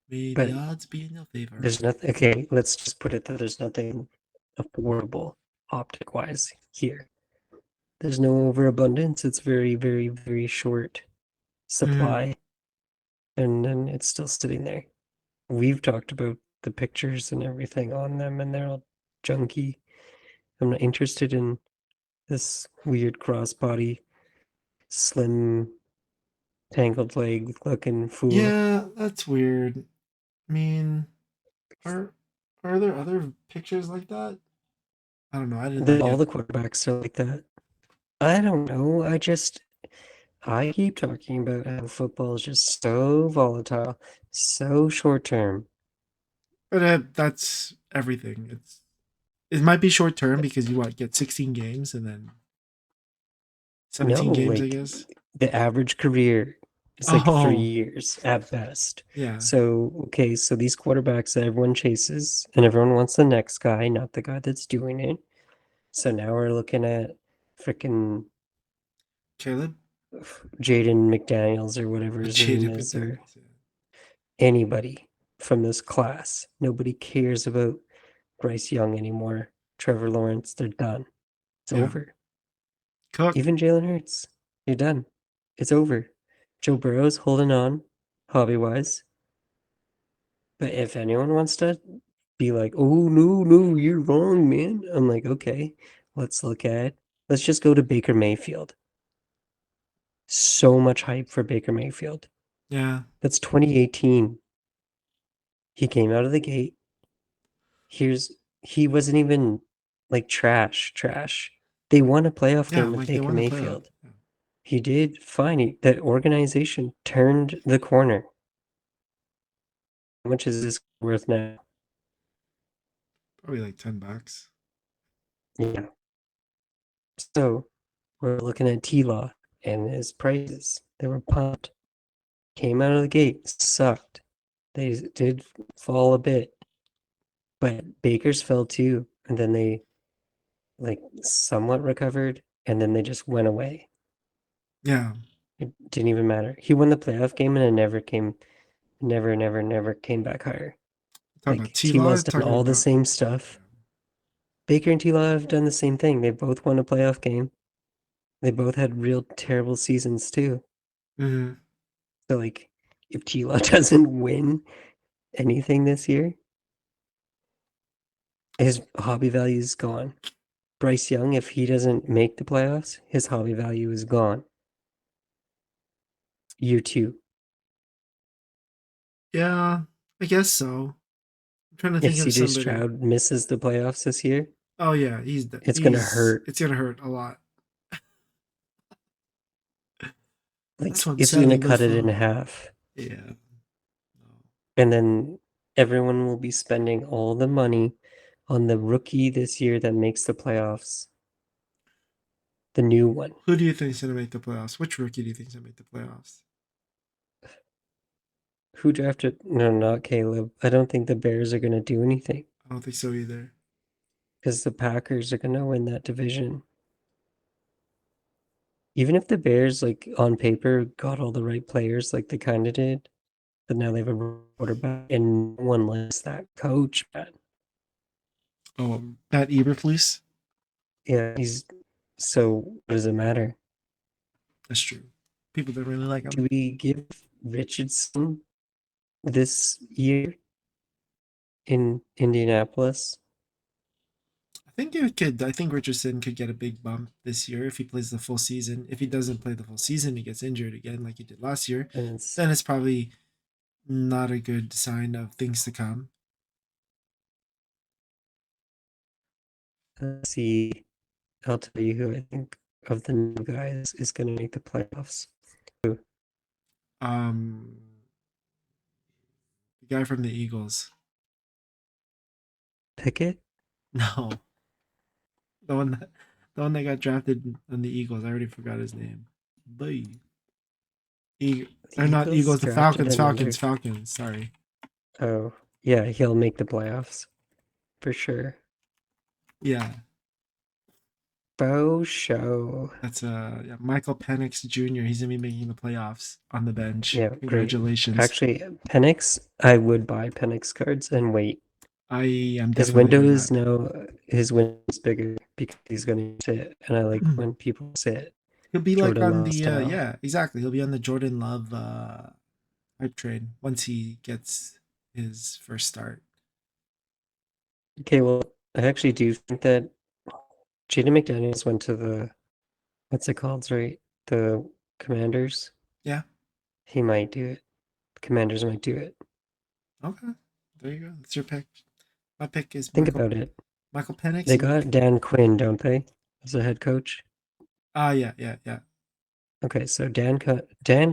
[SPEAKER 1] may the
[SPEAKER 2] But
[SPEAKER 1] odds be in your favor.
[SPEAKER 2] there's nothing. Okay, let's just put it that there's nothing affordable optic wise here. There's no overabundance. It's very, very, very short
[SPEAKER 1] Hmm.
[SPEAKER 2] supply, and then it's still sitting there. We've talked about the pictures and everything on them, and they're all junky. I'm not interested in this weird crossbody, slim, tangled leg looking fool.
[SPEAKER 1] Yeah, that's weird. I mean, are are there other pictures like that? I don't know. I did not
[SPEAKER 2] All
[SPEAKER 1] get.
[SPEAKER 2] the quarterbacks are like that. I don't know. I keep talking about how football is just so volatile, so short term.
[SPEAKER 1] But that's everything. It might be short term because you what get 16 games and then
[SPEAKER 2] No,
[SPEAKER 1] 17 games, I
[SPEAKER 2] like
[SPEAKER 1] guess.
[SPEAKER 2] the average career is like three
[SPEAKER 1] Oh,
[SPEAKER 2] years at best.
[SPEAKER 1] yeah,
[SPEAKER 2] So, okay, so these quarterbacks that everyone chases and everyone wants the next guy, not the guy that's doing it. So now we're looking at freaking
[SPEAKER 1] Caleb,
[SPEAKER 2] Jaden McDaniels or whatever his name
[SPEAKER 1] Jaden
[SPEAKER 2] is, or
[SPEAKER 1] McDaniels. Yeah.
[SPEAKER 2] anybody from this class. Nobody cares about Bryce Young anymore. Trevor Lawrence, they're done. It's
[SPEAKER 1] Yeah.
[SPEAKER 2] over.
[SPEAKER 1] Cook.
[SPEAKER 2] Even Jalen Hurts, you're done. It's over. Joe Burrow's holding on, hobby wise. But if anyone wants to be like, oh, no, no, you're wrong, man, I'm like, okay, let's just go to Baker Mayfield. So much hype for Baker Mayfield.
[SPEAKER 1] Yeah.
[SPEAKER 2] That's 2018. He came out of the gate. He wasn't even like trash. They won a playoff
[SPEAKER 1] Yeah.
[SPEAKER 2] game with
[SPEAKER 1] Like they
[SPEAKER 2] Baker
[SPEAKER 1] want to play that.
[SPEAKER 2] Mayfield. He did fine. That organization turned the corner. How much is this worth now?
[SPEAKER 1] Probably like $10.
[SPEAKER 2] Yeah. So we're looking at T-Law and his prices. They were pumped. Came out of the gate, sucked. They did fall a bit, but Baker's fell too. And then they like somewhat recovered, and then they just went away.
[SPEAKER 1] Yeah.
[SPEAKER 2] It didn't even matter. He won the playoff game and it never came back higher.
[SPEAKER 1] Talking about
[SPEAKER 2] Like
[SPEAKER 1] T Law,
[SPEAKER 2] T-Law's done
[SPEAKER 1] talking
[SPEAKER 2] all the
[SPEAKER 1] about
[SPEAKER 2] same stuff. Baker and T-Law have done the same thing. They both won a playoff game. They both had real terrible seasons too.
[SPEAKER 1] hmm
[SPEAKER 2] So like if T-Law doesn't win anything this year, his hobby value is gone. Bryce Young, if he doesn't make the playoffs, his hobby value is gone. Year two.
[SPEAKER 1] Yeah, I guess so. I'm trying to
[SPEAKER 2] If
[SPEAKER 1] think of
[SPEAKER 2] CJ
[SPEAKER 1] somebody.
[SPEAKER 2] Stroud misses the playoffs this year,
[SPEAKER 1] Oh yeah,
[SPEAKER 2] it's gonna hurt.
[SPEAKER 1] it's gonna hurt a lot. That's
[SPEAKER 2] Like
[SPEAKER 1] what I'm
[SPEAKER 2] it's gonna
[SPEAKER 1] selling the
[SPEAKER 2] cut it in
[SPEAKER 1] phone.
[SPEAKER 2] half.
[SPEAKER 1] Yeah.
[SPEAKER 2] And then everyone will be spending all the money on the rookie this year that makes the playoffs. The new one.
[SPEAKER 1] Who do you think is gonna make the playoffs? Which rookie do you think is gonna make the playoffs?
[SPEAKER 2] Who drafted? No, not Caleb. I don't think the Bears are gonna do anything
[SPEAKER 1] I don't think so either.
[SPEAKER 2] because the Packers are gonna win that division. Even if the Bears, like on paper, got all the right players, like they kind of did, but now they have a quarterback, and no one likes that coach. Man.
[SPEAKER 1] Oh, Pat Eberflus.
[SPEAKER 2] Yeah, he's so. What does it matter?
[SPEAKER 1] That's true. People don't really like him.
[SPEAKER 2] Do we give Richardson this year in Indianapolis?
[SPEAKER 1] I think it could. I think Richardson could get a big bump this year if he plays the full season. If he doesn't play the full season, he gets injured again like he did last year.
[SPEAKER 2] And it's,
[SPEAKER 1] Then it's probably not a good sign of things to come.
[SPEAKER 2] let's see. I'll tell you who I think of the new guys is going to make the playoffs. Who?
[SPEAKER 1] Um, the guy from the Eagles.
[SPEAKER 2] Pickett?
[SPEAKER 1] No, the one that the one that got drafted on the Eagles. I already forgot his name. Boy.
[SPEAKER 2] The
[SPEAKER 1] Or not
[SPEAKER 2] Eagles
[SPEAKER 1] Eagles. The
[SPEAKER 2] drafted
[SPEAKER 1] Falcons.
[SPEAKER 2] another.
[SPEAKER 1] Falcons. Sorry.
[SPEAKER 2] Oh, yeah, he'll make the playoffs for sure.
[SPEAKER 1] Yeah,
[SPEAKER 2] Bo Show.
[SPEAKER 1] that's yeah, Michael Penix Jr. He's gonna be making the playoffs on the bench.
[SPEAKER 2] Yeah, great.
[SPEAKER 1] Congratulations.
[SPEAKER 2] Actually, Penix, I would buy Penix cards and wait.
[SPEAKER 1] I am
[SPEAKER 2] His
[SPEAKER 1] definitely
[SPEAKER 2] window
[SPEAKER 1] doing
[SPEAKER 2] is
[SPEAKER 1] that.
[SPEAKER 2] now his window is bigger because he's going to sit, and I like when people sit
[SPEAKER 1] He'll be like
[SPEAKER 2] Jordan
[SPEAKER 1] on
[SPEAKER 2] Love
[SPEAKER 1] the
[SPEAKER 2] style.
[SPEAKER 1] yeah, exactly. He'll be on the Jordan Love hype train once he gets his first start.
[SPEAKER 2] Okay, well, I actually do think that Jaden McDaniels went to the what's it called, right? The Commanders.
[SPEAKER 1] Yeah.
[SPEAKER 2] He might do it. Commanders might do it.
[SPEAKER 1] Okay. There you go. That's your pick. My pick is
[SPEAKER 2] Think about it.
[SPEAKER 1] Michael Penix
[SPEAKER 2] They
[SPEAKER 1] and
[SPEAKER 2] got Dan Quinn, don't they, as a head coach?
[SPEAKER 1] yeah.
[SPEAKER 2] Okay, so Dan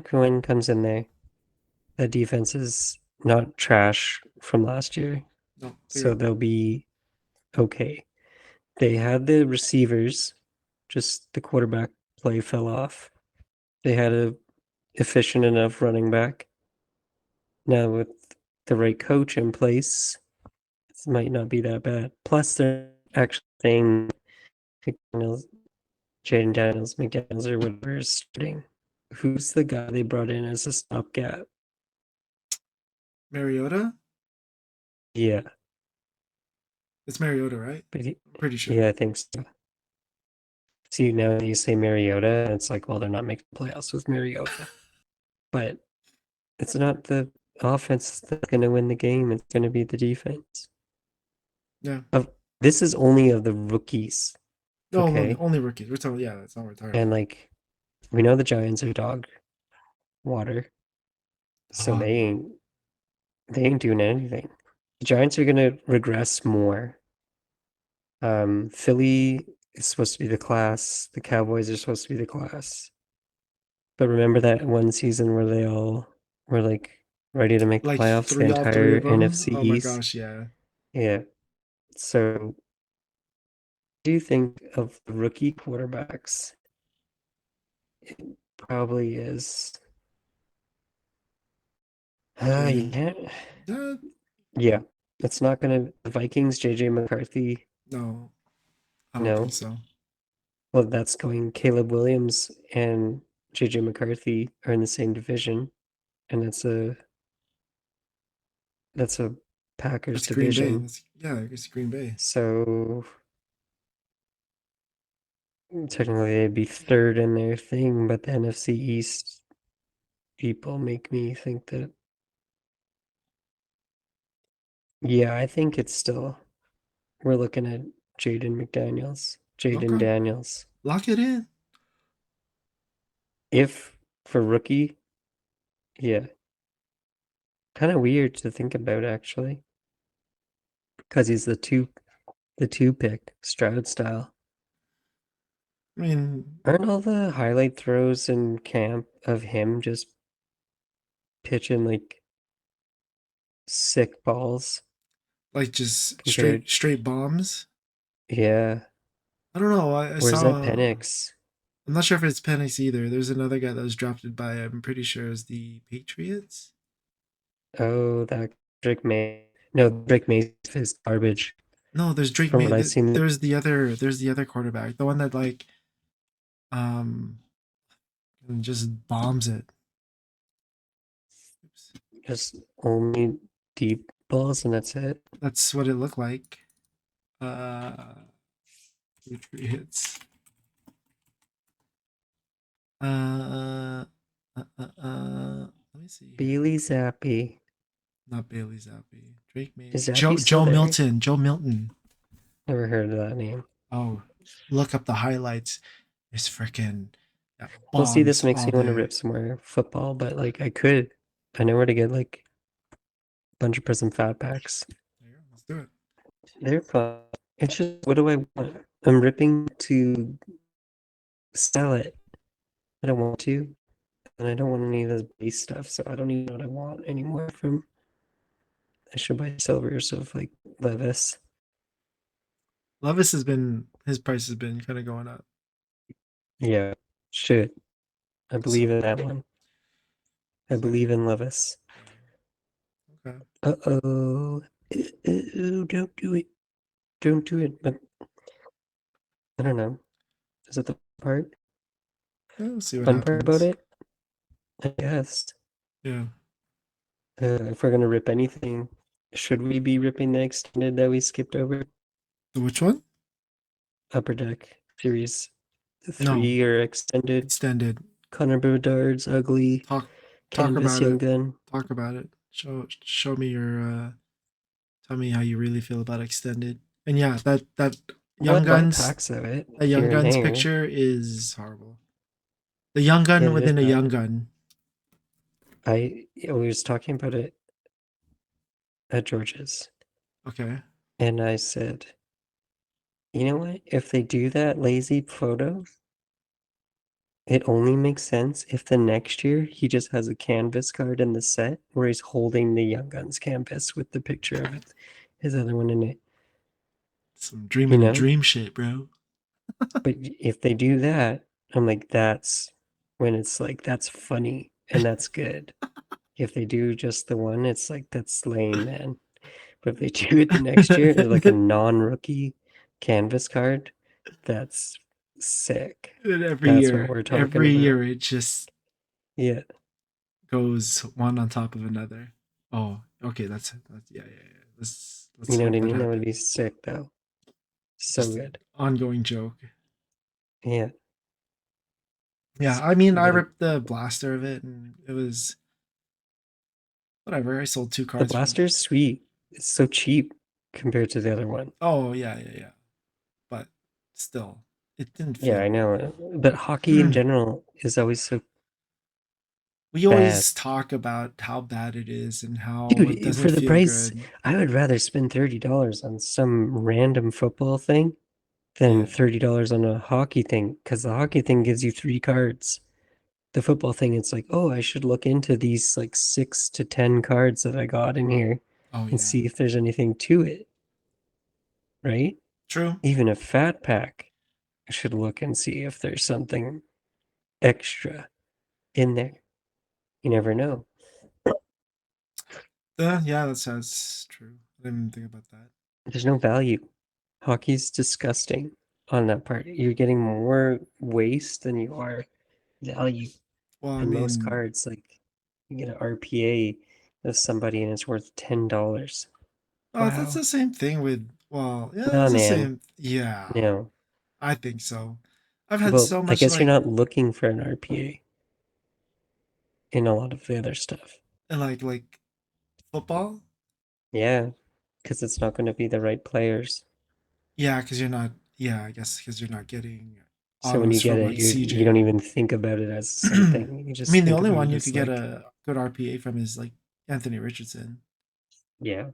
[SPEAKER 2] Quinn comes in there. That defense is not trash from last year,
[SPEAKER 1] No,
[SPEAKER 2] so
[SPEAKER 1] they're
[SPEAKER 2] they'll be okay. They had the receivers, just the quarterback play fell off. They had a efficient enough running back. Now with the right coach in place, it might not be that bad. Plus, they're actually saying McDaniels, Jaden McDaniels, or whatever is starting. Who's the guy they brought in as a stopgap?
[SPEAKER 1] Mariota.
[SPEAKER 2] Yeah,
[SPEAKER 1] It's Mariota, right?
[SPEAKER 2] but
[SPEAKER 1] I'm pretty sure.
[SPEAKER 2] yeah, I think so. See, now you say Mariota, and it's like, well, they're not making playoffs with Mariota. But it's not the offense that's going to win the game. It's going to be the defense.
[SPEAKER 1] Yeah.
[SPEAKER 2] Of This is only of the rookies,
[SPEAKER 1] No,
[SPEAKER 2] okay?
[SPEAKER 1] only rookies. We're talking. Yeah, that's all we're talking
[SPEAKER 2] And
[SPEAKER 1] about.
[SPEAKER 2] like we know the Giants are dog water, so
[SPEAKER 1] Dog water.
[SPEAKER 2] they ain't doing anything. The Giants are gonna regress more. Philly is supposed to be the class. The Cowboys are supposed to be the class. But remember that one season where they all were like ready to make the
[SPEAKER 1] Like
[SPEAKER 2] playoffs, the
[SPEAKER 1] all three
[SPEAKER 2] entire
[SPEAKER 1] of them.
[SPEAKER 2] NFC
[SPEAKER 1] Oh my
[SPEAKER 2] East?
[SPEAKER 1] gosh, yeah.
[SPEAKER 2] Yeah. So do you think of the rookie quarterbacks? It probably is.
[SPEAKER 1] Yeah.
[SPEAKER 2] Yeah.
[SPEAKER 1] That,
[SPEAKER 2] Yeah. It's not gonna the Vikings, JJ McCarthy.
[SPEAKER 1] no. I don't think
[SPEAKER 2] No.
[SPEAKER 1] so.
[SPEAKER 2] Well, that's going Caleb Williams and JJ McCarthy are in the same division, and that's a Packers
[SPEAKER 1] That's Green Bay.
[SPEAKER 2] division.
[SPEAKER 1] That's, yeah, it's Green Bay.
[SPEAKER 2] So technically they'd be third in their thing, but the NFC East people make me think that yeah, I think it's still we're looking at Jaden
[SPEAKER 1] Okay,
[SPEAKER 2] Daniels.
[SPEAKER 1] lock it in.
[SPEAKER 2] If for rookie, yeah, kind of weird to think about actually, because he's the two pick Stroud style.
[SPEAKER 1] I mean,
[SPEAKER 2] Aren't all the highlight throws in camp of him just pitching like sick balls
[SPEAKER 1] like just
[SPEAKER 2] compared?
[SPEAKER 1] straight bombs.
[SPEAKER 2] Yeah.
[SPEAKER 1] I don't know. I
[SPEAKER 2] Or is that
[SPEAKER 1] saw.
[SPEAKER 2] Penix?
[SPEAKER 1] I'm not sure if it's Penix either. There's another guy that was drafted by. I'm pretty sure is the Patriots.
[SPEAKER 2] Oh, that Drake May. No, Drake May is garbage
[SPEAKER 1] No, there's Drake
[SPEAKER 2] from
[SPEAKER 1] May.
[SPEAKER 2] what I've seen.
[SPEAKER 1] There's the other. There's the other quarterback. The one that like um just bombs it. Oops.
[SPEAKER 2] Just only deep balls and that's it.
[SPEAKER 1] That's what it looked like. Patriots. Let me see here.
[SPEAKER 2] Bailey Zappi.
[SPEAKER 1] Not Bailey Zappi. Drake May.
[SPEAKER 2] Is Zappi still
[SPEAKER 1] Joe
[SPEAKER 2] there?
[SPEAKER 1] Milton. Joe Milton.
[SPEAKER 2] Never heard of that name.
[SPEAKER 1] Oh, look up the highlights. It's freaking
[SPEAKER 2] Well, see,
[SPEAKER 1] bombs
[SPEAKER 2] this makes
[SPEAKER 1] all
[SPEAKER 2] me want to
[SPEAKER 1] day.
[SPEAKER 2] rip some more football, but like I could. I know where to get like a bunch of Prism Fat Packs.
[SPEAKER 1] There you go. Let's do it.
[SPEAKER 2] They're fun. It's just, what do I want? I'm ripping to sell it. I don't want to. And I don't want any of this base stuff, so I don't even know what I want anymore from. I should buy silvers of like Levis.
[SPEAKER 1] Levis has been his price has been kind of going up.
[SPEAKER 2] Yeah, should. I believe
[SPEAKER 1] So
[SPEAKER 2] in that one. I
[SPEAKER 1] so
[SPEAKER 2] believe in Levis.
[SPEAKER 1] yeah. Okay.
[SPEAKER 2] Uh-oh. Don't do it. Don't do it. But I don't know. Is that the part?
[SPEAKER 1] Yeah, we'll see what
[SPEAKER 2] Fun part about
[SPEAKER 1] happens.
[SPEAKER 2] it? I guess.
[SPEAKER 1] Yeah.
[SPEAKER 2] If we're gonna rip anything, should we be ripping the extended that we skipped over?
[SPEAKER 1] So which one?
[SPEAKER 2] Upper Deck Series
[SPEAKER 1] No,
[SPEAKER 2] 3 or extended?
[SPEAKER 1] extended.
[SPEAKER 2] Connor Bedard's ugly
[SPEAKER 1] Talk
[SPEAKER 2] canvas
[SPEAKER 1] about
[SPEAKER 2] young
[SPEAKER 1] it.
[SPEAKER 2] gun.
[SPEAKER 1] Talk about it. Show me your tell me how you really feel about extended. And yeah, that
[SPEAKER 2] Well,
[SPEAKER 1] young
[SPEAKER 2] I'd buy
[SPEAKER 1] guns
[SPEAKER 2] packs of it
[SPEAKER 1] that young
[SPEAKER 2] here and
[SPEAKER 1] guns
[SPEAKER 2] there.
[SPEAKER 1] picture is horrible. The young
[SPEAKER 2] Yeah,
[SPEAKER 1] gun
[SPEAKER 2] it is
[SPEAKER 1] within a young
[SPEAKER 2] bad.
[SPEAKER 1] gun.
[SPEAKER 2] We was talking about it at George's,
[SPEAKER 1] Okay.
[SPEAKER 2] and I said, you know what? If they do that lazy photo, it only makes sense if the next year he just has a canvas card in the set where he's holding the Young Guns canvas with the picture of it, his other one in it,
[SPEAKER 1] Some
[SPEAKER 2] you
[SPEAKER 1] dreaming a
[SPEAKER 2] know?
[SPEAKER 1] dream shit, bro.
[SPEAKER 2] But if they do that, I'm like, that's when it's like, that's funny and that's good. If they do just the one, it's like, that's lame, man. But if they do it the next year as like a non-rookie canvas card, that's sick.
[SPEAKER 1] And
[SPEAKER 2] That's what we're talking
[SPEAKER 1] every
[SPEAKER 2] about.
[SPEAKER 1] year it just
[SPEAKER 2] Yeah.
[SPEAKER 1] goes one on top of another. Oh, okay, that's yeah, yeah, yeah.
[SPEAKER 2] You
[SPEAKER 1] Let's
[SPEAKER 2] know what
[SPEAKER 1] hope
[SPEAKER 2] I
[SPEAKER 1] that
[SPEAKER 2] mean? That would be
[SPEAKER 1] happens.
[SPEAKER 2] sick though. So
[SPEAKER 1] Just
[SPEAKER 2] good.
[SPEAKER 1] ongoing joke.
[SPEAKER 2] Yeah.
[SPEAKER 1] Yeah, I mean, I
[SPEAKER 2] But
[SPEAKER 1] ripped the blaster of it, and it was whatever. I sold two
[SPEAKER 2] the
[SPEAKER 1] cards for.
[SPEAKER 2] blaster's sweet. It's so cheap compared to the other one.
[SPEAKER 1] Oh yeah, yeah, yeah. But still, it didn't
[SPEAKER 2] Yeah, I
[SPEAKER 1] feel.
[SPEAKER 2] know. But hockey in general is always so
[SPEAKER 1] We
[SPEAKER 2] bad.
[SPEAKER 1] always talk about how bad it is and how it
[SPEAKER 2] Dude,
[SPEAKER 1] doesn't
[SPEAKER 2] for the
[SPEAKER 1] feel
[SPEAKER 2] price,
[SPEAKER 1] good.
[SPEAKER 2] I would rather spend $30 on some random football thing than
[SPEAKER 1] Yeah.
[SPEAKER 2] $30 on a hockey thing, because the hockey thing gives you 3 cards. The football thing, it's like, oh, I should look into these like 6 to 10 cards that I got in here
[SPEAKER 1] Oh
[SPEAKER 2] and
[SPEAKER 1] yeah.
[SPEAKER 2] see if there's anything to it, right?
[SPEAKER 1] True.
[SPEAKER 2] Even a fat pack, I should look and see if there's something extra in there. You never know.
[SPEAKER 1] Yeah, that's true. I didn't even think about that.
[SPEAKER 2] There's no value. Hockey's disgusting. on that part. You're getting more waste than you are value.
[SPEAKER 1] Well, I
[SPEAKER 2] And most
[SPEAKER 1] mean,
[SPEAKER 2] cards, like you get an RPA of somebody and it's worth $10.
[SPEAKER 1] oh, that's
[SPEAKER 2] Wow.
[SPEAKER 1] the same thing with. Well, yeah,
[SPEAKER 2] Nah,
[SPEAKER 1] it's the
[SPEAKER 2] man.
[SPEAKER 1] same. Yeah,
[SPEAKER 2] No.
[SPEAKER 1] I think so. I've had
[SPEAKER 2] Well,
[SPEAKER 1] so
[SPEAKER 2] I
[SPEAKER 1] much
[SPEAKER 2] guess you're
[SPEAKER 1] like,
[SPEAKER 2] not looking for an RPA in a lot of the other stuff.
[SPEAKER 1] like football.
[SPEAKER 2] Yeah, because it's not going to be the right players.
[SPEAKER 1] Yeah, because you're not. Yeah, I guess because you're not getting
[SPEAKER 2] So when
[SPEAKER 1] autos
[SPEAKER 2] you get
[SPEAKER 1] from
[SPEAKER 2] it,
[SPEAKER 1] like
[SPEAKER 2] you don't
[SPEAKER 1] CJ.
[SPEAKER 2] even think about it as
[SPEAKER 1] I
[SPEAKER 2] something. You just
[SPEAKER 1] mean, the
[SPEAKER 2] think
[SPEAKER 1] only
[SPEAKER 2] about
[SPEAKER 1] one
[SPEAKER 2] it
[SPEAKER 1] you
[SPEAKER 2] as
[SPEAKER 1] could get
[SPEAKER 2] like,
[SPEAKER 1] a good RPA from is like Anthony Richardson.
[SPEAKER 2] yeah,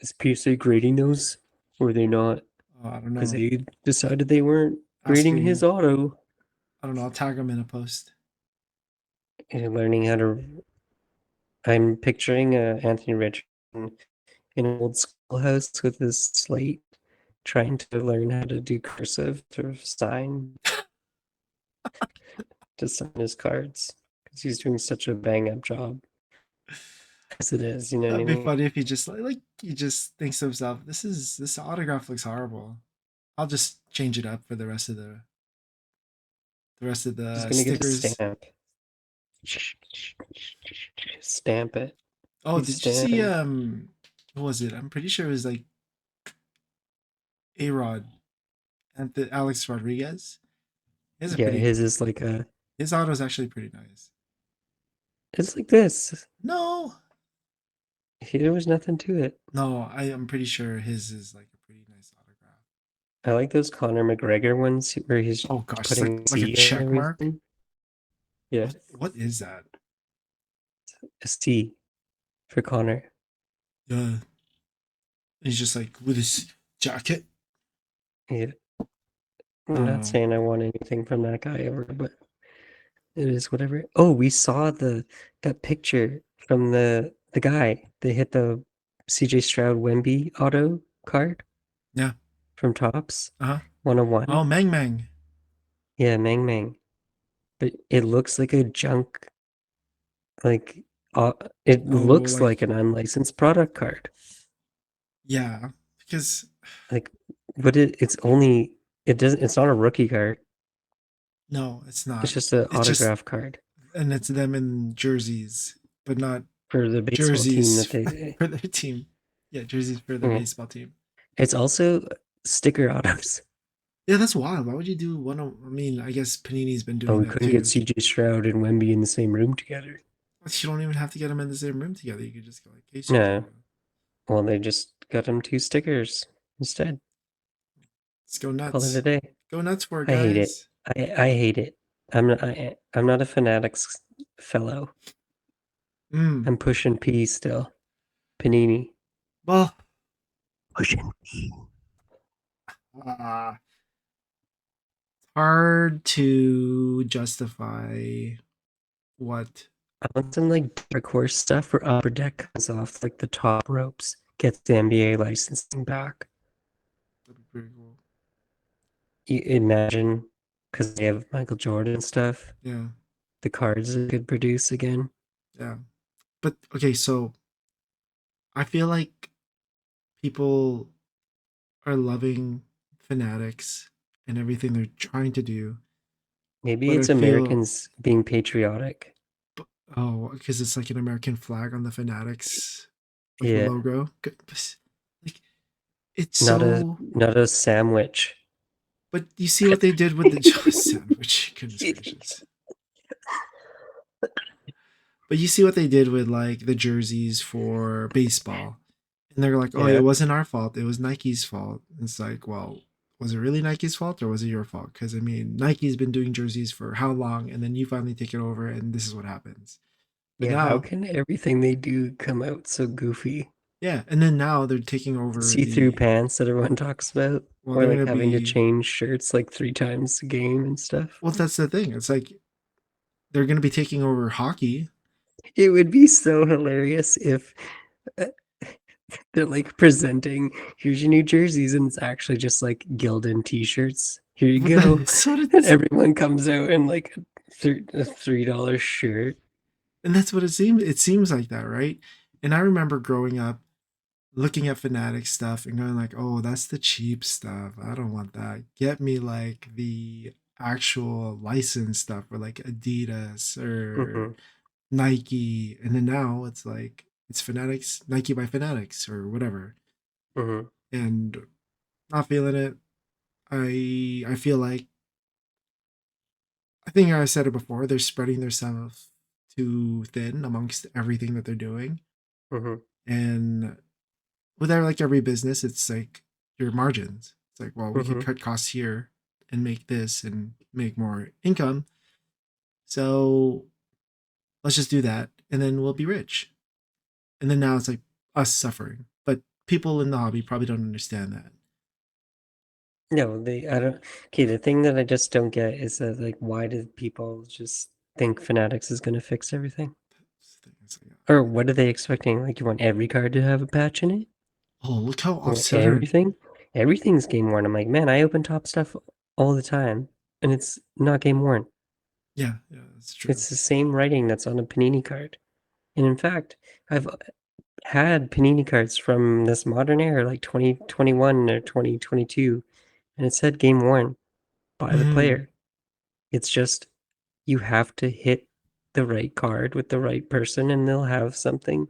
[SPEAKER 2] is PSA grading those? Or are they not?
[SPEAKER 1] I don't
[SPEAKER 2] Because
[SPEAKER 1] know.
[SPEAKER 2] they decided they weren't
[SPEAKER 1] Ask
[SPEAKER 2] grading his
[SPEAKER 1] him.
[SPEAKER 2] auto
[SPEAKER 1] I don't know. I'll tag him in a post.
[SPEAKER 2] and learning how to. I'm picturing Anthony Richardson in an old schoolhouse with his slate, trying to learn how to do cursive to sign his cards because he's doing such a bang up job as it is. You know what I
[SPEAKER 1] That'd be
[SPEAKER 2] mean?
[SPEAKER 1] funny if he just like he just thinks to himself, this autograph looks horrible. I'll just change it up for the rest of
[SPEAKER 2] He's
[SPEAKER 1] the
[SPEAKER 2] gonna get a
[SPEAKER 1] stickers.
[SPEAKER 2] stamp. Stamp it.
[SPEAKER 1] Oh,
[SPEAKER 2] He's
[SPEAKER 1] did you see
[SPEAKER 2] stamping.
[SPEAKER 1] what was it? I'm pretty sure it was like A Rod and the Alex Rodriguez. He has a
[SPEAKER 2] Yeah,
[SPEAKER 1] pretty
[SPEAKER 2] his is like a.
[SPEAKER 1] his auto is actually pretty nice.
[SPEAKER 2] It's like this.
[SPEAKER 1] No,
[SPEAKER 2] There was nothing to it.
[SPEAKER 1] no, I am pretty sure his is like a pretty nice autograph.
[SPEAKER 2] I like those Conor McGregor ones where he's
[SPEAKER 1] Oh gosh, it's
[SPEAKER 2] putting
[SPEAKER 1] like a
[SPEAKER 2] C and
[SPEAKER 1] check mark.
[SPEAKER 2] everything. Yeah,
[SPEAKER 1] What is that?
[SPEAKER 2] a C for Conor.
[SPEAKER 1] Yeah, he's just like with his jacket.
[SPEAKER 2] Yeah,
[SPEAKER 1] I
[SPEAKER 2] I'm
[SPEAKER 1] don't
[SPEAKER 2] not
[SPEAKER 1] know.
[SPEAKER 2] saying I want anything from that guy ever, but it is whatever. Oh, we saw that picture from the guy that hit the CJ Stroud Wemby auto card
[SPEAKER 1] Yeah.
[SPEAKER 2] from Tops
[SPEAKER 1] Uh huh. Oh,
[SPEAKER 2] 101.
[SPEAKER 1] Mang Mang.
[SPEAKER 2] Yeah, Mang Mang. But it looks like a junk, like uh, it
[SPEAKER 1] Oh,
[SPEAKER 2] looks
[SPEAKER 1] like
[SPEAKER 2] like an unlicensed product card.
[SPEAKER 1] yeah, because
[SPEAKER 2] Like, but it's only it doesn't. It's not a rookie card.
[SPEAKER 1] no, it's
[SPEAKER 2] It's
[SPEAKER 1] not.
[SPEAKER 2] just an
[SPEAKER 1] It's just
[SPEAKER 2] autograph card
[SPEAKER 1] and it's them in jerseys, but not
[SPEAKER 2] for the baseball team that
[SPEAKER 1] jerseys
[SPEAKER 2] they.
[SPEAKER 1] for their team. Yeah, jerseys for their
[SPEAKER 2] Yeah.
[SPEAKER 1] baseball team.
[SPEAKER 2] It's also sticker autos.
[SPEAKER 1] Yeah, that's wild. Why would you do one? I mean, I guess Panini's been
[SPEAKER 2] Oh,
[SPEAKER 1] doing
[SPEAKER 2] we
[SPEAKER 1] that
[SPEAKER 2] couldn't get
[SPEAKER 1] too.
[SPEAKER 2] CJ Stroud and Wemby in the same room together.
[SPEAKER 1] But you don't even have to get them in the same room together. You could just go like case swap
[SPEAKER 2] No.
[SPEAKER 1] them.
[SPEAKER 2] Well, they just got him two stickers instead.
[SPEAKER 1] Let's go
[SPEAKER 2] Call it a
[SPEAKER 1] nuts.
[SPEAKER 2] day.
[SPEAKER 1] Go nuts for it,
[SPEAKER 2] I hate it.
[SPEAKER 1] guys.
[SPEAKER 2] I hate it. I'm not a Fanatics fellow.
[SPEAKER 1] Mm.
[SPEAKER 2] I'm pushing P still. Panini.
[SPEAKER 1] Well,
[SPEAKER 2] Pushing P.
[SPEAKER 1] uh, hard to justify what.
[SPEAKER 2] I want some like Dark Horse stuff where Upper Deck comes off like the top ropes, gets the NBA licensing back.
[SPEAKER 1] That'd be pretty cool.
[SPEAKER 2] You imagine, because they have Michael Jordan stuff,
[SPEAKER 1] Yeah,
[SPEAKER 2] the cards it could produce again.
[SPEAKER 1] yeah. But okay, so I feel like people are loving Fanatics and everything they're trying to do,
[SPEAKER 2] Maybe
[SPEAKER 1] but I
[SPEAKER 2] it's
[SPEAKER 1] feel,
[SPEAKER 2] Americans being patriotic.
[SPEAKER 1] oh, because it's like an American flag on the Fanatics like
[SPEAKER 2] Yeah,
[SPEAKER 1] logo. Like it's so.
[SPEAKER 2] not a sandwich.
[SPEAKER 1] But you see what they did with the sandwich. Goodness gracious. But you see what they did with like the jerseys for baseball. And they're like, oh, it
[SPEAKER 2] Yeah,
[SPEAKER 1] wasn't our fault. It was Nike's fault. It's like, well, was it really Nike's fault or was it your fault? Because I mean, Nike's been doing jerseys for how long? And then you finally take it over and this is what happens. But
[SPEAKER 2] yeah. How
[SPEAKER 1] now,
[SPEAKER 2] can everything they do come out so goofy?
[SPEAKER 1] yeah. And then now they're taking over
[SPEAKER 2] See-through
[SPEAKER 1] the,
[SPEAKER 2] pants that everyone talks about,
[SPEAKER 1] well,
[SPEAKER 2] or
[SPEAKER 1] they're
[SPEAKER 2] like
[SPEAKER 1] going to
[SPEAKER 2] having to
[SPEAKER 1] be,
[SPEAKER 2] change shirts like 3 times a game and stuff.
[SPEAKER 1] well, that's the thing. It's like they're going to be taking over hockey.
[SPEAKER 2] It would be so hilarious if uh, they're like presenting, here's your new jerseys, and it's actually just like Gildan t-shirts. Here you
[SPEAKER 1] But that
[SPEAKER 2] go.
[SPEAKER 1] is what
[SPEAKER 2] And
[SPEAKER 1] it's,
[SPEAKER 2] everyone comes out in like a $3 shirt.
[SPEAKER 1] and that's what it seems like that, right? And I remember growing up looking at Fanatics stuff and going like, oh, that's the cheap stuff. I don't want that. Get me like the actual licensed stuff or like Adidas or
[SPEAKER 2] Mm-hmm.
[SPEAKER 1] Nike. And then now it's like it's Fanatics, Nike by Fanatics or whatever.
[SPEAKER 2] Mm-hmm.
[SPEAKER 1] And not feeling it. I feel like I think I said it before, they're spreading themselves too thin amongst everything that they're doing.
[SPEAKER 2] Mm-hmm.
[SPEAKER 1] And with every business, it's like your margins. It's like, well, we could
[SPEAKER 2] Mm-hmm.
[SPEAKER 1] cut costs here and make this and make more income. So let's just do that and then we'll be rich. And then now it's like us suffering. But people in the hobby probably don't understand that.
[SPEAKER 2] No, I don't. Okay, the thing that I just don't get is that, like, why do people just think Fanatics is going to fix everything?
[SPEAKER 1] It's like,
[SPEAKER 2] Or what are they expecting? Like, you want every card to have a patch in it?
[SPEAKER 1] oh, look how
[SPEAKER 2] You want
[SPEAKER 1] off-centered.
[SPEAKER 2] everything? Everything's game worn. I'm like, man, I open top stuff all the time, and it's not game worn.
[SPEAKER 1] Yeah, yeah, that's true.
[SPEAKER 2] It's the same writing that's on a Panini card. And in fact, I've had Panini cards from this modern era, like 2021 or 2022, and it said game worn by the
[SPEAKER 1] Mm,
[SPEAKER 2] player. It's just you have to hit the right card with the right person, and they'll have something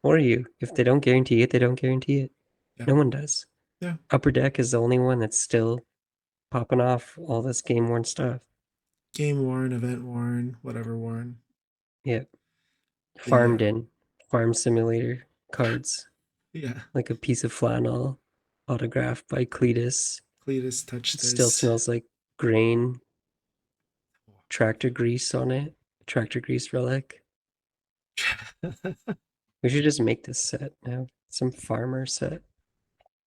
[SPEAKER 2] for you. If they don't guarantee it, they don't guarantee it.
[SPEAKER 1] yeah,
[SPEAKER 2] No one does.
[SPEAKER 1] yeah.
[SPEAKER 2] Upper Deck is the only one that's still popping off all this game worn stuff.
[SPEAKER 1] Game worn, event worn, whatever worn.
[SPEAKER 2] Yeah.
[SPEAKER 1] But yeah,
[SPEAKER 2] Farmed in. Farm simulator cards.
[SPEAKER 1] yeah.
[SPEAKER 2] Like a piece of flannel autographed by Cletus.
[SPEAKER 1] Cletus touched
[SPEAKER 2] It still
[SPEAKER 1] this.
[SPEAKER 2] smells like grain, tractor grease on it. Tractor grease relic. We should just make this set now. Some farmer set.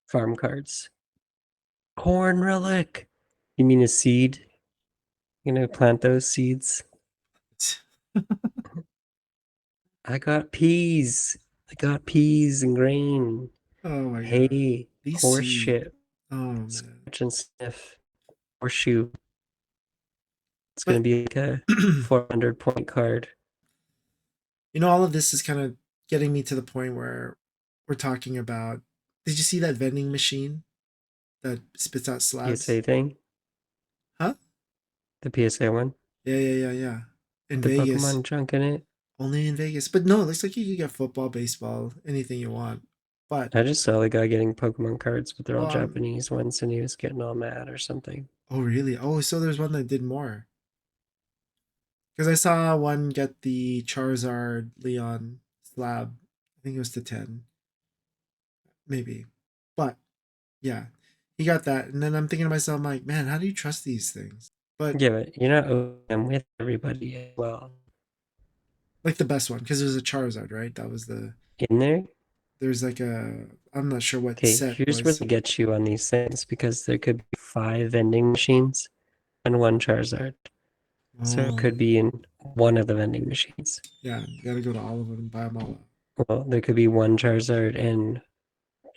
[SPEAKER 2] Farm cards. Corn relic. You mean a seed? You know, plant those seeds. I got peas. I got peas and grain.
[SPEAKER 1] Oh my god.
[SPEAKER 2] Hay.
[SPEAKER 1] These
[SPEAKER 2] Horse
[SPEAKER 1] seeds.
[SPEAKER 2] shit.
[SPEAKER 1] Oh man.
[SPEAKER 2] Scratch and sniff. Horseshoe. It's gonna
[SPEAKER 1] But
[SPEAKER 2] be like a 400-point card.
[SPEAKER 1] all of this is kind of getting me to the point where we're talking about. Did you see that vending machine that spits out slabs?
[SPEAKER 2] PSA thing.
[SPEAKER 1] Huh?
[SPEAKER 2] The PSA one.
[SPEAKER 1] Yeah, yeah, yeah, yeah. In
[SPEAKER 2] The
[SPEAKER 1] Vegas.
[SPEAKER 2] Pokemon junk in it.
[SPEAKER 1] Only in Vegas. But no, it looks like you could get football, baseball, anything you want. But,
[SPEAKER 2] I just saw the guy getting Pokemon cards, but they're all
[SPEAKER 1] well,
[SPEAKER 2] Japanese ones, and he was getting all mad or something.
[SPEAKER 1] oh, really? Oh, so there's one that did more. Because I saw one get the Charizard Leon slab. I think it was to 10, maybe. But yeah, he got that. And then I'm thinking to myself, I'm like, man, how do you trust these things? But
[SPEAKER 2] Yeah, but you're not opening them with everybody as well.
[SPEAKER 1] like the best one, because it was a Charizard, right? That was the.
[SPEAKER 2] In there?
[SPEAKER 1] There's like a. I'm not sure what
[SPEAKER 2] Okay,
[SPEAKER 1] set
[SPEAKER 2] here's what
[SPEAKER 1] was.
[SPEAKER 2] gets you on these things, because there could be 5 vending machines and 1 Charizard. So it
[SPEAKER 1] Oh,
[SPEAKER 2] could be in one of the vending machines.
[SPEAKER 1] yeah. You got to go to all of them and buy them all.
[SPEAKER 2] Well, there could be 1 Charizard and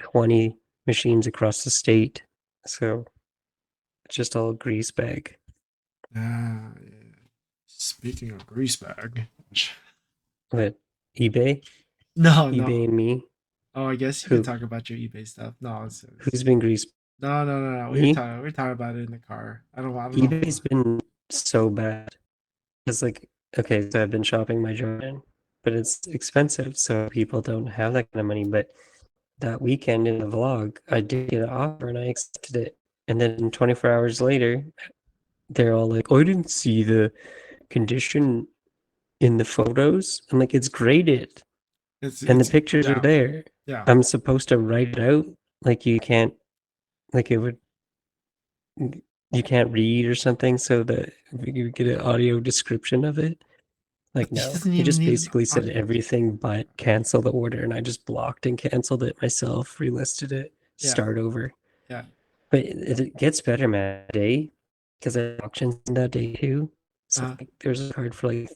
[SPEAKER 2] 20 machines across the state. So it's just all grease bag.
[SPEAKER 1] Ah, yeah. Speaking of grease bag.
[SPEAKER 2] But eBay?
[SPEAKER 1] No,
[SPEAKER 2] eBay
[SPEAKER 1] no.
[SPEAKER 2] and me?
[SPEAKER 1] Oh, I guess you could
[SPEAKER 2] Who?
[SPEAKER 1] talk about your eBay stuff. No,
[SPEAKER 2] Who's been grease?
[SPEAKER 1] no, no, no, no.
[SPEAKER 2] Me?
[SPEAKER 1] We were talking about it in the car. I don't know.
[SPEAKER 2] eBay's been so bad. It's like, okay, so I've been shopping my Jordan, but it's expensive, so people don't have that kind of money. But that weekend in the vlog, I did get an offer and I accepted it. And then 24 hours later, they're all like, "Oh, I didn't see the condition in the photos." I'm like, "It's graded and the
[SPEAKER 1] It's
[SPEAKER 2] pictures are
[SPEAKER 1] yeah,
[SPEAKER 2] there."
[SPEAKER 1] yeah.
[SPEAKER 2] I'm supposed to write it out like you can't, like it would, you can't read or something, so that you get an audio description of it. Like,
[SPEAKER 1] He
[SPEAKER 2] no,
[SPEAKER 1] doesn't
[SPEAKER 2] he
[SPEAKER 1] even
[SPEAKER 2] just
[SPEAKER 1] need
[SPEAKER 2] basically said everything but cancel the order, and I just blocked and canceled it myself, relisted it,
[SPEAKER 1] yeah,
[SPEAKER 2] start over.
[SPEAKER 1] yeah.
[SPEAKER 2] But it gets better, man, that day, because I had auctions that day too. So
[SPEAKER 1] Uh,
[SPEAKER 2] like, there's a card for like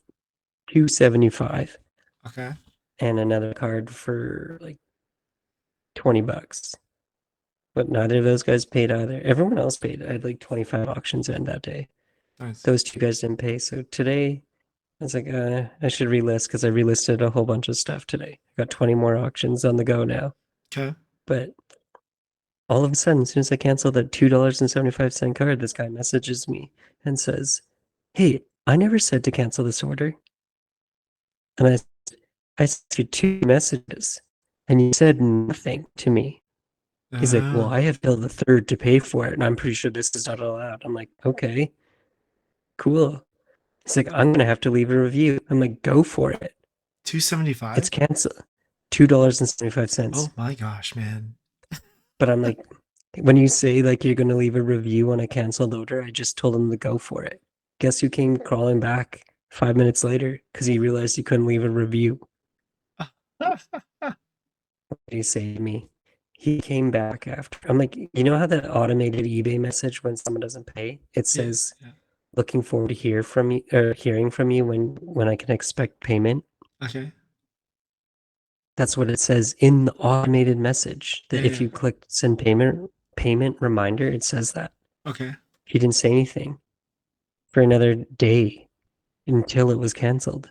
[SPEAKER 2] 275
[SPEAKER 1] okay,
[SPEAKER 2] and another card for like $20. But neither of those guys paid either. Everyone else paid. I had like 25 auctions in that day.
[SPEAKER 1] nice.
[SPEAKER 2] Those 2 guys didn't pay. So today I was like, I should relist, because I relisted a whole bunch of stuff today. I got 20 more auctions on the go now.
[SPEAKER 1] Okay.
[SPEAKER 2] But all of a sudden, as soon as I cancel the $2.75 card, this guy messages me and says, "Hey, I never said to cancel this order." And I sent you two messages and you said nothing to me. He's like, "Well,
[SPEAKER 1] Ah,
[SPEAKER 2] I have till the third to pay for it, and I'm pretty sure this is not allowed." I'm like, "Okay, cool." He's like, "I'm gonna have to leave a review." I'm like, "Go for it. It's
[SPEAKER 1] 275.
[SPEAKER 2] canceled. $2.75."
[SPEAKER 1] Oh my gosh, man.
[SPEAKER 2] But I'm like, when you say like you're gonna leave a review on a canceled order, I just told him to go for it. Guess who came crawling back 5 minutes later because he realized he couldn't leave a review? What did he say to me? He came back after. I'm like, you know how that automated eBay message when someone doesn't pay, it
[SPEAKER 1] Yeah.
[SPEAKER 2] says
[SPEAKER 1] Yeah.
[SPEAKER 2] looking forward to hearing from you when I can expect payment.
[SPEAKER 1] Okay.
[SPEAKER 2] That's what it says in the automated message.
[SPEAKER 1] Yeah.
[SPEAKER 2] That if
[SPEAKER 1] Yeah.
[SPEAKER 2] you click send payment reminder, it says that.
[SPEAKER 1] Okay.
[SPEAKER 2] He didn't say anything for another day until it was canceled.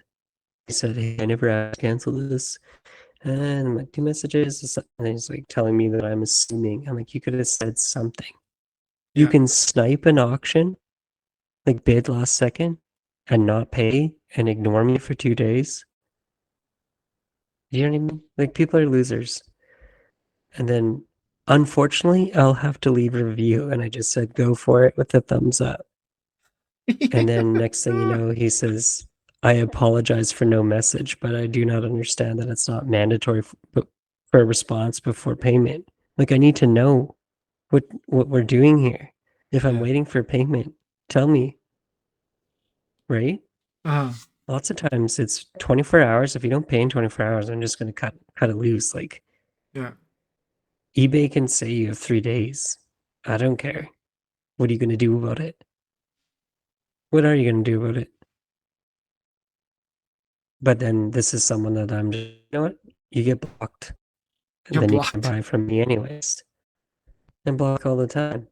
[SPEAKER 2] He said, "Hey, I never asked to cancel this." And my two messages, and he's like telling me that I'm assuming. I'm like, you could have said something. You
[SPEAKER 1] Yeah.
[SPEAKER 2] can snipe an auction, like bid last second, and not pay and ignore me for 2 days. You know what I mean? Like people are losers. And then unfortunately, I'll have to leave a review. And I just said, go for it with a thumbs up. And then next thing you know, he says, "I apologize for no message, but I do not understand that it's not mandatory for a response before payment." Like I need to know what we're doing here. If I'm
[SPEAKER 1] Yeah.
[SPEAKER 2] waiting for payment, tell me, right?
[SPEAKER 1] Uh,
[SPEAKER 2] Lots of times it's 24 hours. If you don't pay in 24 hours, I'm just gonna cut it loose. Like
[SPEAKER 1] yeah.
[SPEAKER 2] eBay can say you have 3 days. I don't care. What are you gonna do about it? What are you gonna do about it? But then this is someone that I'm just, you know what? You get blocked. And
[SPEAKER 1] You're
[SPEAKER 2] then you can
[SPEAKER 1] blocked.
[SPEAKER 2] buy from me anyways. And block all the time.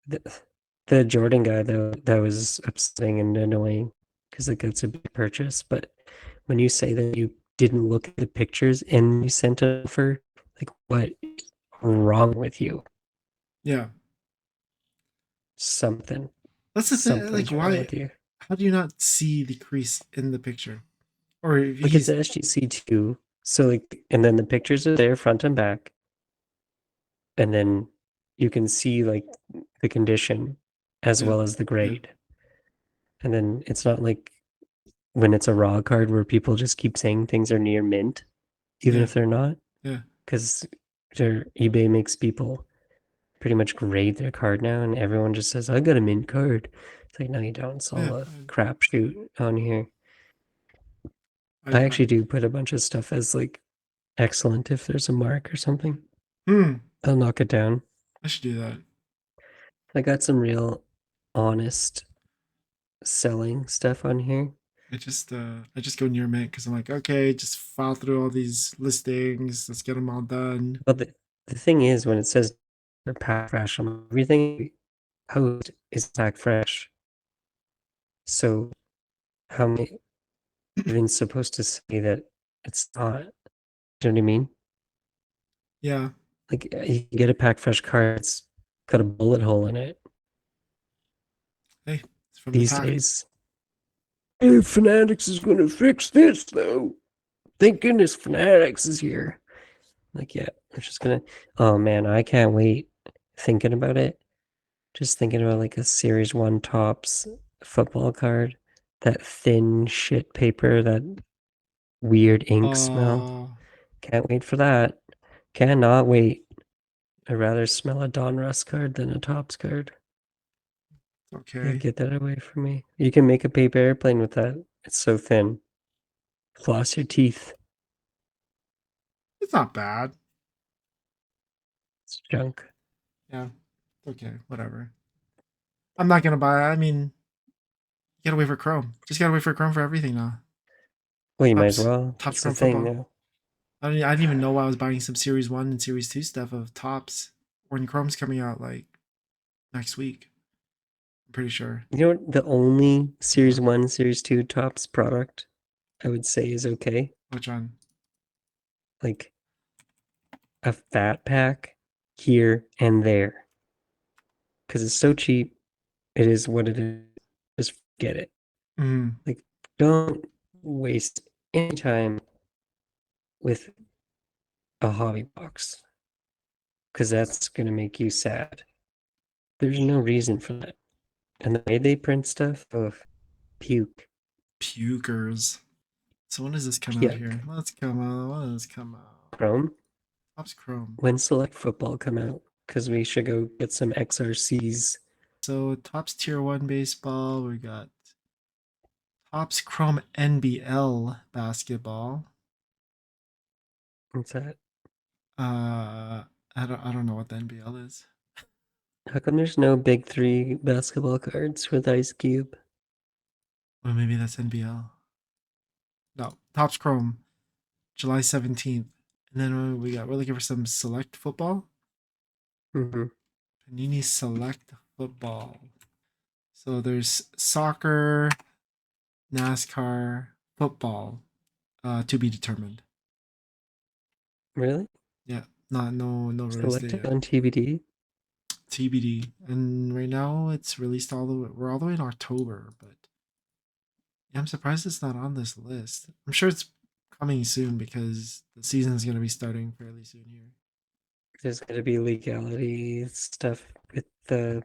[SPEAKER 2] The, the Jordan guy though, that was upsetting and annoying because like that's a big purchase. But when you say that you didn't look at the pictures and you sent an offer, like what is wrong with you?
[SPEAKER 1] Yeah.
[SPEAKER 2] Something.
[SPEAKER 1] That's the thing. Like,
[SPEAKER 2] Something's wrong
[SPEAKER 1] why?
[SPEAKER 2] with you.
[SPEAKER 1] How do you not see the crease in the picture? Or if
[SPEAKER 2] Like it's
[SPEAKER 1] he's
[SPEAKER 2] an SGC too. So like and then the pictures are there front and back. And then you can see like the condition as
[SPEAKER 1] yeah.
[SPEAKER 2] well as the
[SPEAKER 1] Yeah.
[SPEAKER 2] grade. And then it's not like when it's a raw card where people just keep saying things are near mint, even
[SPEAKER 1] Yeah.
[SPEAKER 2] if they're not,
[SPEAKER 1] Yeah.
[SPEAKER 2] because their eBay makes people pretty much grade their card now, and everyone just says, "I got a mint card." It's like, no, you don't. It's
[SPEAKER 1] Yeah.
[SPEAKER 2] all a crapshoot on here.
[SPEAKER 1] I,
[SPEAKER 2] I
[SPEAKER 1] I,
[SPEAKER 2] actually do put a bunch of stuff as like excellent if there's a mark or something.
[SPEAKER 1] hmm.
[SPEAKER 2] I'll knock it down.
[SPEAKER 1] I should do that.
[SPEAKER 2] I got some real honest selling stuff on here.
[SPEAKER 1] I just go near mint because I'm like, okay, just file through all these listings. Let's get them all done.
[SPEAKER 2] But the thing is, when it says they're pack fresh, everything we post is pack fresh. So how am I even supposed to say that it's not? Do you know what I mean?
[SPEAKER 1] Yeah.
[SPEAKER 2] Like you can get a pack fresh card, it's got a bullet hole in it
[SPEAKER 1] Hey, it's from the
[SPEAKER 2] these
[SPEAKER 1] pack.
[SPEAKER 2] days. Hey, Fanatics is gonna fix this though. Thank goodness Fanatics is here. Like, yeah, I'm just gonna. Oh man, I can't wait. Thinking about it, just thinking about like a Series One tops football card, that thin shit paper, that weird ink smell.
[SPEAKER 1] Oh,
[SPEAKER 2] Can't wait for that. Cannot wait. I'd rather smell a Donruss card than a tops card. Yeah,
[SPEAKER 1] okay.
[SPEAKER 2] get that away from me. You can make a paper airplane with that. It's so thin. Floss your teeth.
[SPEAKER 1] It's not bad.
[SPEAKER 2] It's junk.
[SPEAKER 1] Yeah. Okay. Whatever. I'm not gonna buy it. I mean, you gotta wait for Chrome. Just gotta wait for Chrome for everything now.
[SPEAKER 2] Well, you might as
[SPEAKER 1] Tops,
[SPEAKER 2] well.
[SPEAKER 1] Tops
[SPEAKER 2] That's the
[SPEAKER 1] Chrome
[SPEAKER 2] thing
[SPEAKER 1] football.
[SPEAKER 2] now.
[SPEAKER 1] I didn't even know why I was buying some Series One and Series Two stuff of Tops when Chrome's coming out like next week. I'm pretty sure.
[SPEAKER 2] You know what? The only
[SPEAKER 1] Yeah.
[SPEAKER 2] Series 1, Series 2 tops product I would say is okay.
[SPEAKER 1] Which one?
[SPEAKER 2] Like a fat pack here and there because it's so cheap. It is what it is. Just get it.
[SPEAKER 1] Mm,
[SPEAKER 2] Like, don't waste any time with a hobby box because that's gonna make you sad. There's no reason for that. And the way they print stuff, oh, puke,
[SPEAKER 1] pukers. So when does this come out
[SPEAKER 2] yuck.
[SPEAKER 1] here? Let's come out. When does this come out?
[SPEAKER 2] Chrome,
[SPEAKER 1] Pops Chrome.
[SPEAKER 2] when Select Football come out? Because we should go get some XRCs.
[SPEAKER 1] So Topps Tier 1 baseball. We got Topps Chrome NBL basketball.
[SPEAKER 2] What's that?
[SPEAKER 1] I don't know what the NBL is.
[SPEAKER 2] How come there's no big three basketball cards with Ice Cube?
[SPEAKER 1] Well, maybe that's NBL. No, Topps Chrome, July 17th. And then we're looking for some select football.
[SPEAKER 2] Mm-hmm.
[SPEAKER 1] Panini Select Football. So there's soccer, NASCAR, football, to be determined.
[SPEAKER 2] Really?
[SPEAKER 1] Yeah, no release date
[SPEAKER 2] Selected
[SPEAKER 1] yet.
[SPEAKER 2] on TBD?
[SPEAKER 1] TBD. And right now it's released all the way. We're all the way in October, but yeah, I'm surprised it's not on this list. I'm sure it's coming soon because the season is going to be starting fairly soon here.
[SPEAKER 2] There's going to be legality stuff with the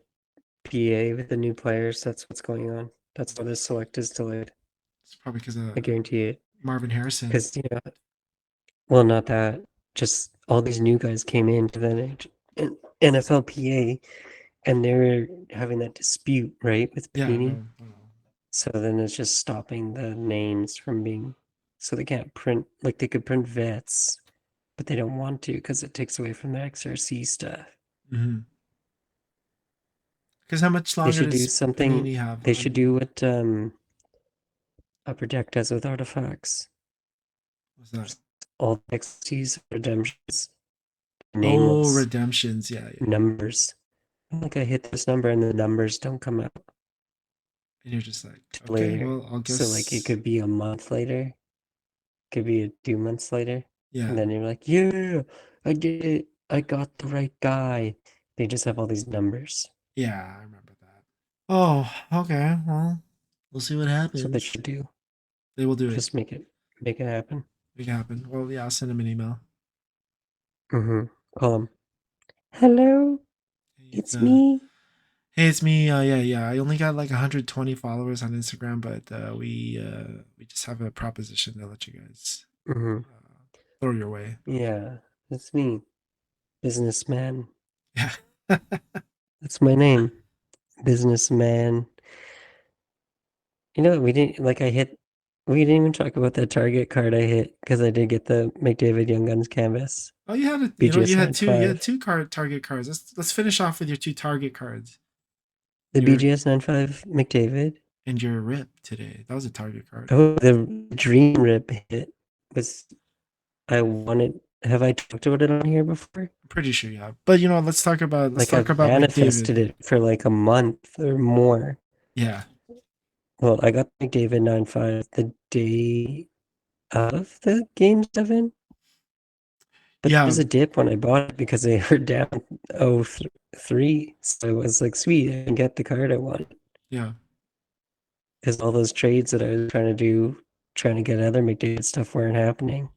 [SPEAKER 2] PA with the new players. That's what's going on. That's why the select is delayed.
[SPEAKER 1] It's probably because of
[SPEAKER 2] I guarantee it.
[SPEAKER 1] Marvin Harrison.
[SPEAKER 2] Because, well, not that. Just all these new guys came into the NFLPA and they're having that dispute, right, with
[SPEAKER 1] Yeah,
[SPEAKER 2] Panini.
[SPEAKER 1] no.
[SPEAKER 2] So then it's just stopping the names from being. So they can't print, like they could print vets, but they don't want to because it takes away from the XRC stuff.
[SPEAKER 1] Mm-hmm. Because how much
[SPEAKER 2] They
[SPEAKER 1] longer
[SPEAKER 2] should do
[SPEAKER 1] does
[SPEAKER 2] something.
[SPEAKER 1] Panini have
[SPEAKER 2] They should
[SPEAKER 1] on?
[SPEAKER 2] do what Upper Deck does with artifacts.
[SPEAKER 1] What's that?
[SPEAKER 2] All the XTs, redemptions,
[SPEAKER 1] Oh,
[SPEAKER 2] nameless
[SPEAKER 1] redemptions. Yeah.
[SPEAKER 2] numbers. Like I hit this number and the numbers don't come out
[SPEAKER 1] And you're just like,
[SPEAKER 2] till
[SPEAKER 1] okay,
[SPEAKER 2] later.
[SPEAKER 1] well, I'll
[SPEAKER 2] So like it
[SPEAKER 1] guess.
[SPEAKER 2] could be a month later, could be 2 months later,
[SPEAKER 1] Yeah,
[SPEAKER 2] and then you're like, yeah, I did it. I got the right guy. They just have all these numbers.
[SPEAKER 1] yeah, I remember that. Oh, okay. Well, we'll see what
[SPEAKER 2] So they
[SPEAKER 1] happens.
[SPEAKER 2] should do.
[SPEAKER 1] They will do it.
[SPEAKER 2] Just make it happen.
[SPEAKER 1] Make it happen. Well, yeah, I'll send him an email.
[SPEAKER 2] Mm-hmm. Call them. Hello,
[SPEAKER 1] Hey,
[SPEAKER 2] it's me.
[SPEAKER 1] hey, it's me. Yeah. I only got like 120 followers on Instagram, but we just have a proposition to let you guys
[SPEAKER 2] Mm-hmm.
[SPEAKER 1] throw your way.
[SPEAKER 2] Yeah, it's me, businessman.
[SPEAKER 1] Yeah.
[SPEAKER 2] That's my name, businessman. We didn't like I hit. We didn't even talk about that Target card I hit because I did get the McDavid Young Guns canvas,
[SPEAKER 1] Oh, you had
[SPEAKER 2] BGS
[SPEAKER 1] you had you had
[SPEAKER 2] 95.
[SPEAKER 1] two target cards. Let's finish off with your two target cards.
[SPEAKER 2] The
[SPEAKER 1] Your
[SPEAKER 2] BGS 95 McDavid.
[SPEAKER 1] and your rip today. That was a target card.
[SPEAKER 2] Oh, the Dream Rip hit was. I wanted. Have I talked about it on here before?
[SPEAKER 1] I'm pretty sure you have. But let's
[SPEAKER 2] Like
[SPEAKER 1] talk
[SPEAKER 2] I've
[SPEAKER 1] about
[SPEAKER 2] manifested
[SPEAKER 1] McDavid.
[SPEAKER 2] it for like a month or more.
[SPEAKER 1] Yeah.
[SPEAKER 2] Well, I got McDavid 95 the day of the game 7, but
[SPEAKER 1] Yeah.
[SPEAKER 2] there's a dip when I bought it because they were down 0-3. So it was like, sweet, I can get the card I want.
[SPEAKER 1] Yeah.
[SPEAKER 2] Because all those trades that I was trying to do, trying to get other McDavid stuff weren't happening.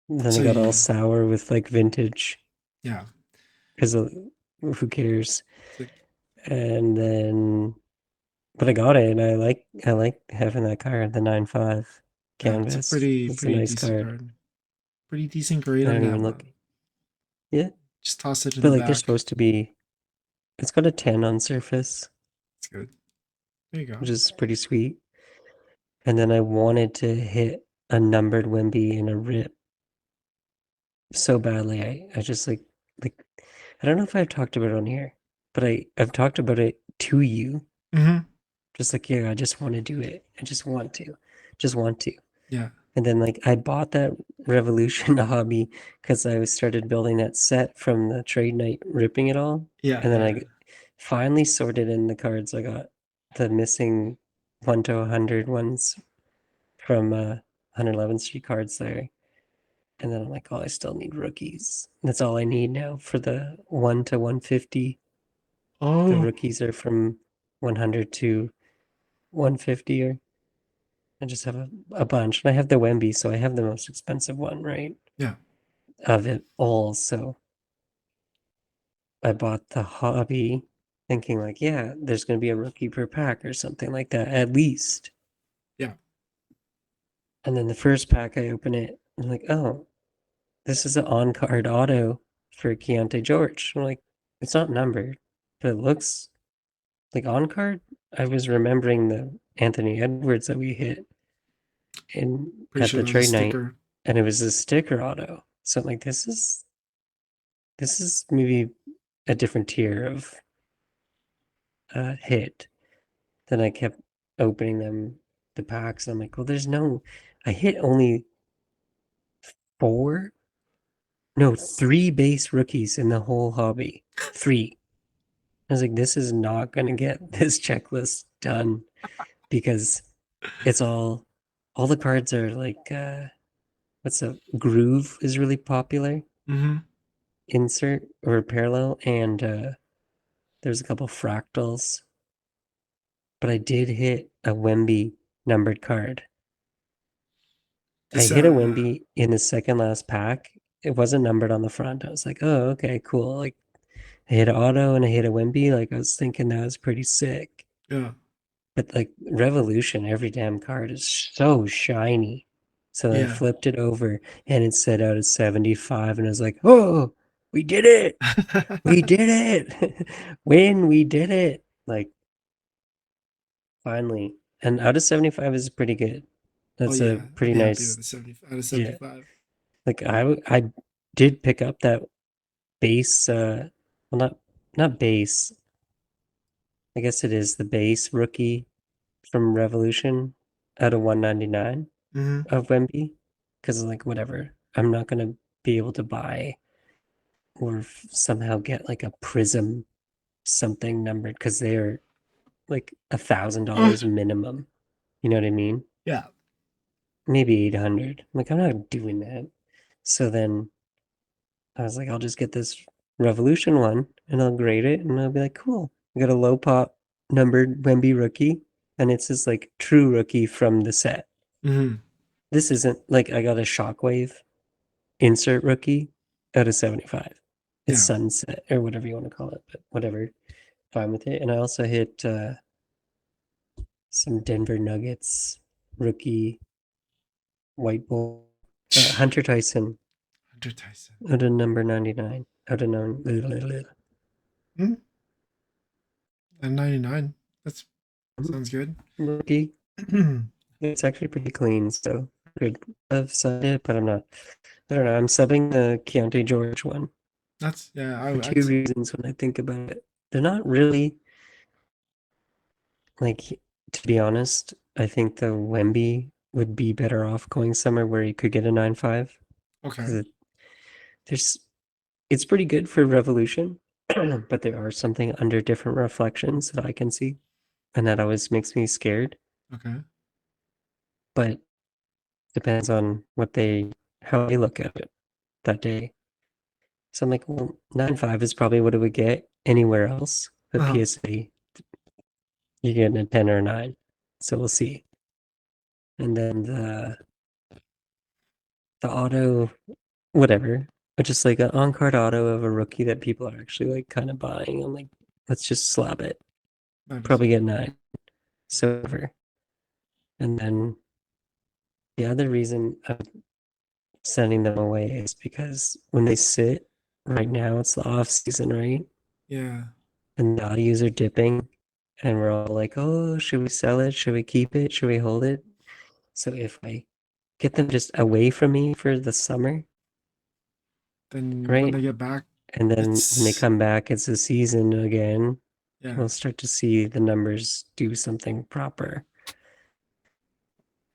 [SPEAKER 2] And then
[SPEAKER 1] So
[SPEAKER 2] I got all
[SPEAKER 1] you
[SPEAKER 2] sour with like vintage
[SPEAKER 1] yeah.
[SPEAKER 2] because who cares?
[SPEAKER 1] So,
[SPEAKER 2] And then, but I got it, and I like having that card, the 9.5
[SPEAKER 1] yeah, it's a
[SPEAKER 2] canvas. It's a
[SPEAKER 1] pretty
[SPEAKER 2] nice
[SPEAKER 1] decent
[SPEAKER 2] card.
[SPEAKER 1] card. Pretty decent grade
[SPEAKER 2] I
[SPEAKER 1] on
[SPEAKER 2] don't
[SPEAKER 1] that
[SPEAKER 2] even look.
[SPEAKER 1] one.
[SPEAKER 2] Yeah,
[SPEAKER 1] Just toss it in
[SPEAKER 2] but
[SPEAKER 1] the
[SPEAKER 2] like they're
[SPEAKER 1] back.
[SPEAKER 2] supposed to be. It's got a 10 on surface,
[SPEAKER 1] It's good. There you go.
[SPEAKER 2] which is pretty sweet. And then I wanted to hit a numbered Wemby in a rip so badly. I just like I don't know if I've talked about it on here, but I've talked about it to you.
[SPEAKER 1] Mm-hmm.
[SPEAKER 2] Just like, yeah, I just want to do it. I just want to.
[SPEAKER 1] Yeah.
[SPEAKER 2] And then like I bought that Revolution hobby because I started building that set from the trade night, ripping it all.
[SPEAKER 1] Yeah.
[SPEAKER 2] And then
[SPEAKER 1] Yeah.
[SPEAKER 2] I finally sorted in the cards. I got the missing 1 to 100 ones from 111th Street cards there. And then I'm like, oh, I still need rookies. That's all I need now for the 1 to 150. The
[SPEAKER 1] Oh,
[SPEAKER 2] rookies are from 100 to 150, or I just have a bunch. And I have the Wemby, so I have the most expensive one, right?
[SPEAKER 1] yeah.
[SPEAKER 2] Of it all. So I bought the hobby thinking like, yeah, there's going to be a rookie per pack or something like that, at least.
[SPEAKER 1] Yeah.
[SPEAKER 2] And then the first pack, I open it, and I'm like, oh, this is an on-card auto for Keontae George. I'm like, it's not numbered, but it looks like on-card. I was remembering the Anthony Edwards that we hit in
[SPEAKER 1] Pretty
[SPEAKER 2] at
[SPEAKER 1] sure
[SPEAKER 2] the
[SPEAKER 1] that was a
[SPEAKER 2] trade night,
[SPEAKER 1] sticker.
[SPEAKER 2] and it was a sticker auto. So I'm like, this is maybe a different tier of hit. Then I kept opening the packs, and I'm like, well, there's no. I hit only four, no, three base rookies in the whole hobby. Three. I was like, this is not going to get this checklist done because it's all the cards are like, what's a groove is really popular,
[SPEAKER 1] Mm-hmm.
[SPEAKER 2] insert or parallel, and there's a couple fractals. But I did hit a Wemby numbered card. I
[SPEAKER 1] This
[SPEAKER 2] hit a Wemby in the second last pack. It wasn't numbered on the front. I was like, oh, okay, cool. Like I hit an auto and I hit a Wemby. Like I was thinking that was pretty sick.
[SPEAKER 1] yeah.
[SPEAKER 2] But like Revolution, every damn card is so shiny. So I
[SPEAKER 1] Yeah.
[SPEAKER 2] flipped it over and it said out of 75, and I was like, oh, we did it. We did it. We did it. Like finally. And out of 75 is pretty good.
[SPEAKER 1] Oh
[SPEAKER 2] That's a
[SPEAKER 1] yeah. I'd
[SPEAKER 2] pretty
[SPEAKER 1] be happy with
[SPEAKER 2] nice.
[SPEAKER 1] the 70 out of
[SPEAKER 2] Yeah.
[SPEAKER 1] 75.
[SPEAKER 2] Like I did pick up that base well, not base. I guess it is the base rookie from Revolution out of 199
[SPEAKER 1] Mm-hmm.
[SPEAKER 2] of Wemby, because like whatever, I'm not gonna be able to buy or somehow get like a Prism something numbered because they're like $1,000 minimum. You know what I mean?
[SPEAKER 1] Yeah.
[SPEAKER 2] Maybe 800. Like I'm not doing that. So then I was like, I'll just get this Revolution one and I'll grade it and I'll be like, cool. I got a low pop numbered Wemby rookie, and it's this like true rookie from the set.
[SPEAKER 1] Mm-hmm.
[SPEAKER 2] This isn't like I got a Shockwave insert rookie out of 75. It's
[SPEAKER 1] Yeah.
[SPEAKER 2] Sunset or whatever you want to call it, but whatever. Fine with it. And I also hit some Denver Nuggets rookie white ball, Hunter Tyson
[SPEAKER 1] Hunter Tyson.
[SPEAKER 2] out of number 99. Out of
[SPEAKER 1] Mm-hmm. And 99. That sounds good.
[SPEAKER 2] rookie. It's actually pretty clean, so good. I've subbed it, but I'm not. I don't know. I'm subbing the Keontae George one
[SPEAKER 1] That's yeah.
[SPEAKER 2] for
[SPEAKER 1] I'd
[SPEAKER 2] two reasons when I think about it. They're not really like, to be honest, I think the Wemby would be better off going somewhere where you could get a 9.5
[SPEAKER 1] okay.
[SPEAKER 2] because there's it's pretty good for Revolution, but there are something under different reflections that I can see, and that always makes me scared.
[SPEAKER 1] Okay.
[SPEAKER 2] But depends on how they look at it that day. So I'm like, well, 9.5 is probably what it would get anywhere else. But
[SPEAKER 1] Uh-huh.
[SPEAKER 2] PSA, you're getting a 10 or a 9. So we'll see. And then the auto, whatever. But just like an on-card auto of a rookie that people are actually like kind of buying. I'm like, let's just slap it.
[SPEAKER 1] Nice.
[SPEAKER 2] Probably get 9. So whatever. And then the other reason I'm sending them away is because when they sit right now, it's the off season, right?
[SPEAKER 1] Yeah.
[SPEAKER 2] And the values are dipping, and we're all like, oh, should we sell it? Should we keep it? Should we hold it? So if I get them just away from me for the summer,
[SPEAKER 1] Then when
[SPEAKER 2] right?
[SPEAKER 1] they get back,
[SPEAKER 2] And then when they
[SPEAKER 1] it's
[SPEAKER 2] come back, it's a season again.
[SPEAKER 1] yeah.
[SPEAKER 2] We'll start to see the numbers do something proper.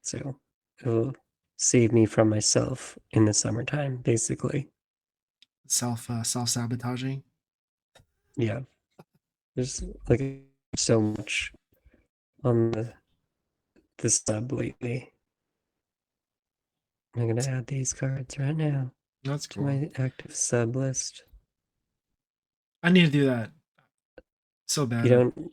[SPEAKER 2] So it'll save me from myself in the summertime, basically.
[SPEAKER 1] Self sabotaging.
[SPEAKER 2] Yeah. There's like so much on the sub lately. I'm gonna add these cards right now
[SPEAKER 1] That's
[SPEAKER 2] to
[SPEAKER 1] cool.
[SPEAKER 2] my active sub list.
[SPEAKER 1] I need to do that so
[SPEAKER 2] You
[SPEAKER 1] bad.
[SPEAKER 2] don't.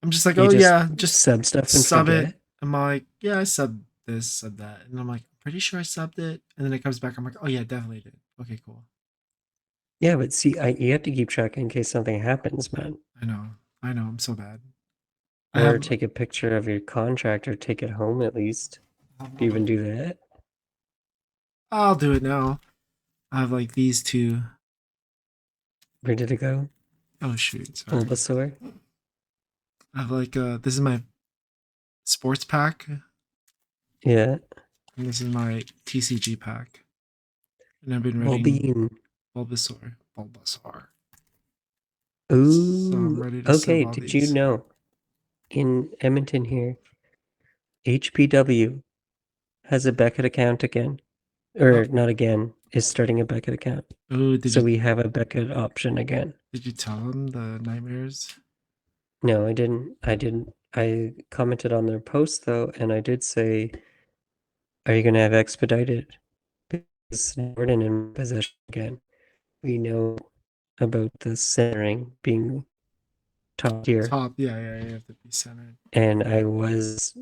[SPEAKER 1] I'm just like,
[SPEAKER 2] You
[SPEAKER 1] oh
[SPEAKER 2] just
[SPEAKER 1] yeah, just
[SPEAKER 2] sub stuff and
[SPEAKER 1] sub it.
[SPEAKER 2] forget.
[SPEAKER 1] I'm like, yeah, I subbed this, sub that, and I'm like, pretty sure I subbed it, and then it comes back. I'm like, oh yeah, definitely did. Okay, cool.
[SPEAKER 2] Yeah, but see, you have to keep track in case something happens, man.
[SPEAKER 1] I know, I know. I'm so bad. I
[SPEAKER 2] Or
[SPEAKER 1] have,
[SPEAKER 2] take a picture of your contract or take it home at least. Do you even do that?
[SPEAKER 1] I'll do it now. I have like these two.
[SPEAKER 2] Ready to go?
[SPEAKER 1] Oh shoot, sorry.
[SPEAKER 2] Bulbasaur?
[SPEAKER 1] I have like this is my sports pack,
[SPEAKER 2] Yeah.
[SPEAKER 1] and this is my TCG pack, and I've been running
[SPEAKER 2] Bulbine.
[SPEAKER 1] Bulbasaur. So
[SPEAKER 2] Ooh.
[SPEAKER 1] I'm ready to sub
[SPEAKER 2] Okay,
[SPEAKER 1] all
[SPEAKER 2] did you
[SPEAKER 1] these.
[SPEAKER 2] know in Edmonton here, HPW has a Beckett account again?
[SPEAKER 1] Oh,
[SPEAKER 2] Or not again, is starting a Beckett account.
[SPEAKER 1] oh,
[SPEAKER 2] So we have a Beckett option again.
[SPEAKER 1] did you tell them the nightmares?
[SPEAKER 2] No, I didn't. I didn't. I commented on their post though, and I did say, are you going to have expedited? Because Jordan in possession again. We know about the centering being top tier.
[SPEAKER 1] Top, yeah, yeah, you have to be centered.
[SPEAKER 2] And I was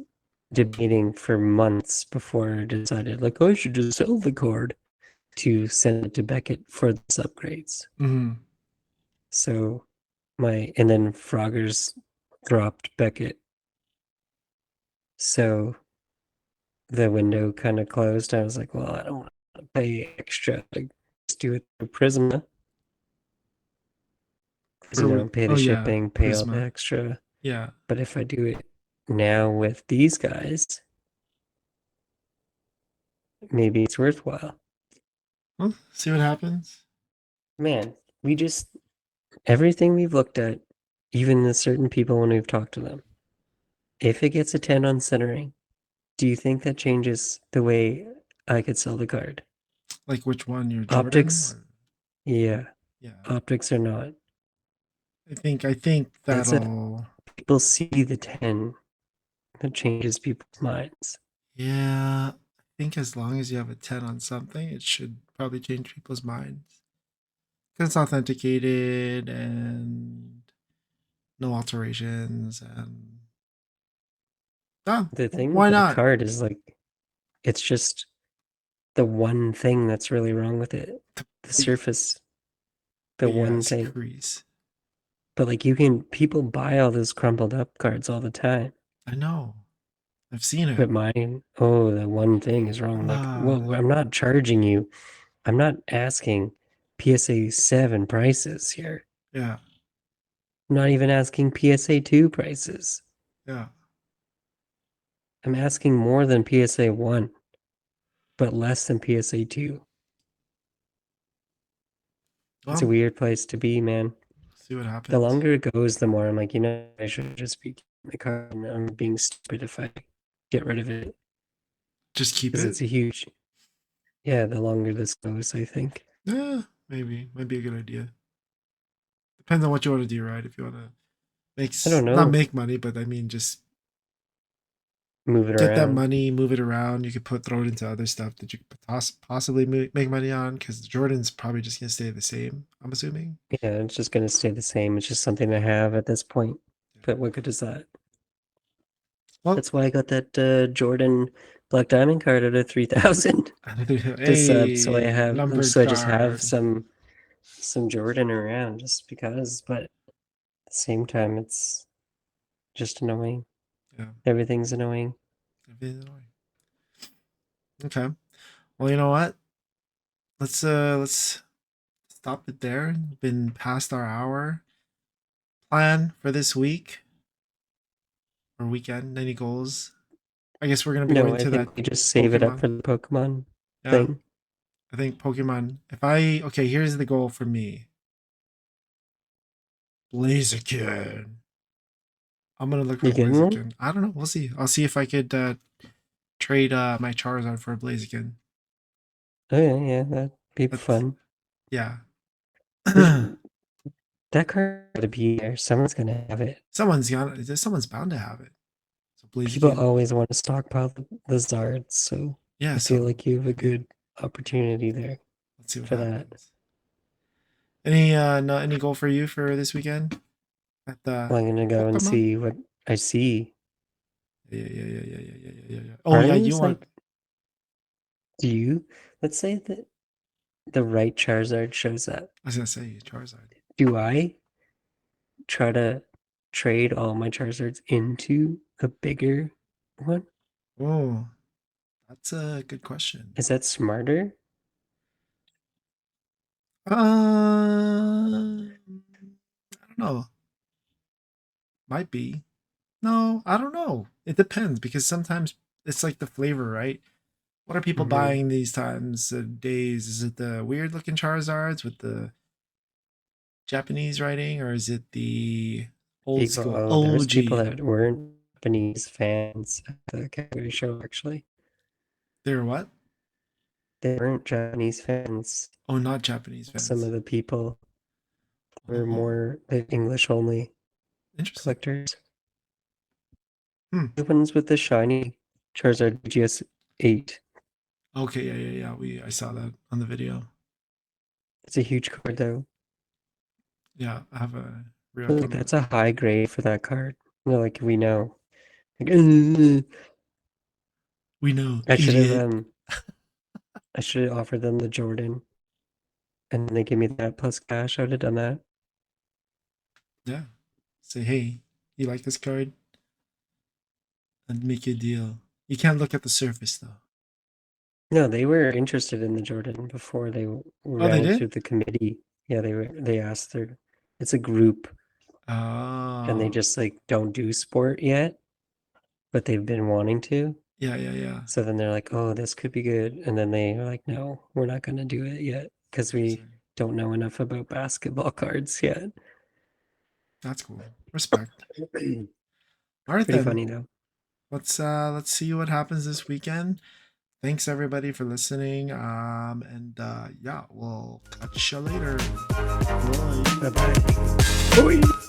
[SPEAKER 2] debating for months before I decided, like, oh, I should just sell the card to send it to Beckett for the upgrades.
[SPEAKER 1] Mm-hmm.
[SPEAKER 2] So and then Froggers dropped Beckett. So the window kind of closed. I was like, well, I don't want to pay extra. Like, just do it through Prisma. Because, pay
[SPEAKER 1] Oh
[SPEAKER 2] the
[SPEAKER 1] yeah,
[SPEAKER 2] shipping, pay all the
[SPEAKER 1] Prisma.
[SPEAKER 2] extra.
[SPEAKER 1] Yeah.
[SPEAKER 2] But if I do it now with these guys, maybe it's worthwhile.
[SPEAKER 1] Well, see what happens.
[SPEAKER 2] Man, everything we've looked at, even the certain people when we've talked to them, if it gets a 10 on centering, do you think that changes the way I could sell the card?
[SPEAKER 1] Like which one? Your Jordan?
[SPEAKER 2] Optics,
[SPEAKER 1] Or
[SPEAKER 2] yeah.
[SPEAKER 1] yeah.
[SPEAKER 2] Optics or not.
[SPEAKER 1] I think
[SPEAKER 2] That's if
[SPEAKER 1] that'll
[SPEAKER 2] people see the 10, that changes people's minds.
[SPEAKER 1] yeah. I think as long as you have a 10 on something, it should probably change people's minds. Because it's authenticated and no alterations and
[SPEAKER 2] The thing with
[SPEAKER 1] why
[SPEAKER 2] that
[SPEAKER 1] not?
[SPEAKER 2] card is like, it's just the one thing that's really wrong with it. The
[SPEAKER 1] But,
[SPEAKER 2] surface, the
[SPEAKER 1] but yeah,
[SPEAKER 2] one
[SPEAKER 1] it's a
[SPEAKER 2] thing.
[SPEAKER 1] crease.
[SPEAKER 2] But like people buy all those crumpled up cards all the time.
[SPEAKER 1] I know. I've seen it.
[SPEAKER 2] But mine, oh, the one thing is wrong. Like,
[SPEAKER 1] Ah,
[SPEAKER 2] well, I'm not charging you. I'm not asking PSA 7 prices here.
[SPEAKER 1] yeah,
[SPEAKER 2] I'm not even asking PSA 2 prices.
[SPEAKER 1] yeah.
[SPEAKER 2] I'm asking more than PSA 1, but less than PSA 2. It's a
[SPEAKER 1] Well,
[SPEAKER 2] weird place to be, man.
[SPEAKER 1] see what
[SPEAKER 2] The
[SPEAKER 1] happens.
[SPEAKER 2] longer it goes, the more I'm like, I should just be keeping the card. And I'm being stupid if I get rid of it
[SPEAKER 1] Just keep
[SPEAKER 2] because
[SPEAKER 1] it.
[SPEAKER 2] it's a huge. Yeah, the longer this goes, I think.
[SPEAKER 1] Yeah, maybe. Might be a good idea. Depends on what you want to do, right? If you want to
[SPEAKER 2] I don't
[SPEAKER 1] not
[SPEAKER 2] know.
[SPEAKER 1] make money, but I mean, just
[SPEAKER 2] Move it
[SPEAKER 1] get that
[SPEAKER 2] around.
[SPEAKER 1] money, move it around. You could throw it into other stuff that you could possibly make money on because Jordan's probably just gonna stay the same. I'm assuming.
[SPEAKER 2] Yeah, it's just gonna stay the same. It's just something to have at this point.
[SPEAKER 1] Yeah.
[SPEAKER 2] But what good is that?
[SPEAKER 1] Well,
[SPEAKER 2] That's why I got that Jordan Black Diamond card out of 3,000 to sub.
[SPEAKER 1] hey, numbered
[SPEAKER 2] So I just have
[SPEAKER 1] card.
[SPEAKER 2] some Jordan around just because. But at the same time, it's just annoying.
[SPEAKER 1] Yeah,
[SPEAKER 2] Everything's annoying.
[SPEAKER 1] it'd be annoying. Okay. Well, you know what? Let's stop it there. Been past our hour. Plan for this week or weekend. Any goals? I guess we're gonna be
[SPEAKER 2] No,
[SPEAKER 1] going
[SPEAKER 2] I
[SPEAKER 1] to that
[SPEAKER 2] think we just save it up
[SPEAKER 1] Pokemon.
[SPEAKER 2] for the Pokemon
[SPEAKER 1] Yeah,
[SPEAKER 2] thing.
[SPEAKER 1] I think Pokemon. Okay, here's the goal for me. Blaziken. I'm gonna look for
[SPEAKER 2] You getting one?
[SPEAKER 1] Blaziken. I don't know. We'll see. I'll see if I could trade my Charizard for a Blaziken.
[SPEAKER 2] Oh yeah, that'd be
[SPEAKER 1] That's
[SPEAKER 2] fun.
[SPEAKER 1] yeah.
[SPEAKER 2] There's that card gotta be there. Someone's gonna have it.
[SPEAKER 1] Someone's bound to have it. So
[SPEAKER 2] People
[SPEAKER 1] Blaziken.
[SPEAKER 2] always want to stockpile the Zards, so
[SPEAKER 1] Yeah,
[SPEAKER 2] I feel
[SPEAKER 1] so
[SPEAKER 2] like you have a
[SPEAKER 1] maybe
[SPEAKER 2] good opportunity there
[SPEAKER 1] let's see what
[SPEAKER 2] for that.
[SPEAKER 1] happens. Any goal for you for this weekend at the
[SPEAKER 2] Well, I'm gonna go and
[SPEAKER 1] Pokemon?
[SPEAKER 2] see what I see.
[SPEAKER 1] Yeah. Oh
[SPEAKER 2] Are
[SPEAKER 1] yeah,
[SPEAKER 2] any
[SPEAKER 1] you want?
[SPEAKER 2] like, do you, let's say that the right Charizard shows up.
[SPEAKER 1] I was gonna say Charizard.
[SPEAKER 2] Do I try to trade all my Charizards into a bigger one?
[SPEAKER 1] Oh, that's a good question.
[SPEAKER 2] Is that smarter?
[SPEAKER 1] I don't know. Might be. No, I don't know. It depends because sometimes it's like the flavor, right? What are people
[SPEAKER 2] Mm-hmm.
[SPEAKER 1] buying these times of days? Is it the weird looking Charizards with the Japanese writing, or is it the old
[SPEAKER 2] People,
[SPEAKER 1] school
[SPEAKER 2] oh, there was people
[SPEAKER 1] OG?
[SPEAKER 2] that weren't Japanese fans at the Calgary show, actually.
[SPEAKER 1] They're what?
[SPEAKER 2] They weren't Japanese fans.
[SPEAKER 1] Oh, not Japanese
[SPEAKER 2] Some of
[SPEAKER 1] fans.
[SPEAKER 2] the people were
[SPEAKER 1] Oh,
[SPEAKER 2] more the English only
[SPEAKER 1] interesting.
[SPEAKER 2] collectors.
[SPEAKER 1] Hmm.
[SPEAKER 2] The ones with the shiny Charizard GS8.
[SPEAKER 1] Okay, yeah. I saw that on the video.
[SPEAKER 2] It's a huge card though.
[SPEAKER 1] Yeah, I have a real
[SPEAKER 2] Like
[SPEAKER 1] couple.
[SPEAKER 2] that's a high grade for that card. You know, like we know. Like,
[SPEAKER 1] We know,
[SPEAKER 2] I should have
[SPEAKER 1] idiot.
[SPEAKER 2] I should have offered them the Jordan and then they gave me that plus cash. I would have done that.
[SPEAKER 1] Yeah. Say, hey, you like this card? And make you a deal. You can't look at the surface though.
[SPEAKER 2] No, they were interested in the Jordan before they
[SPEAKER 1] Oh, they
[SPEAKER 2] ran it
[SPEAKER 1] did?
[SPEAKER 2] through the committee. Yeah, they asked their, it's a group and they
[SPEAKER 1] Oh,
[SPEAKER 2] just like don't do sport yet, but they've been wanting to.
[SPEAKER 1] yeah.
[SPEAKER 2] So then they're like, "Oh, this could be good." And then they are like, "No, we're not going to do it yet because we
[SPEAKER 1] Interesting.
[SPEAKER 2] don't know enough about basketball cards yet."
[SPEAKER 1] That's cool. Respect. All right
[SPEAKER 2] Pretty
[SPEAKER 1] then.
[SPEAKER 2] funny though.
[SPEAKER 1] Let's see what happens this weekend. Thanks everybody for listening. And yeah, we'll catch you later. Bye.
[SPEAKER 2] Bye-bye.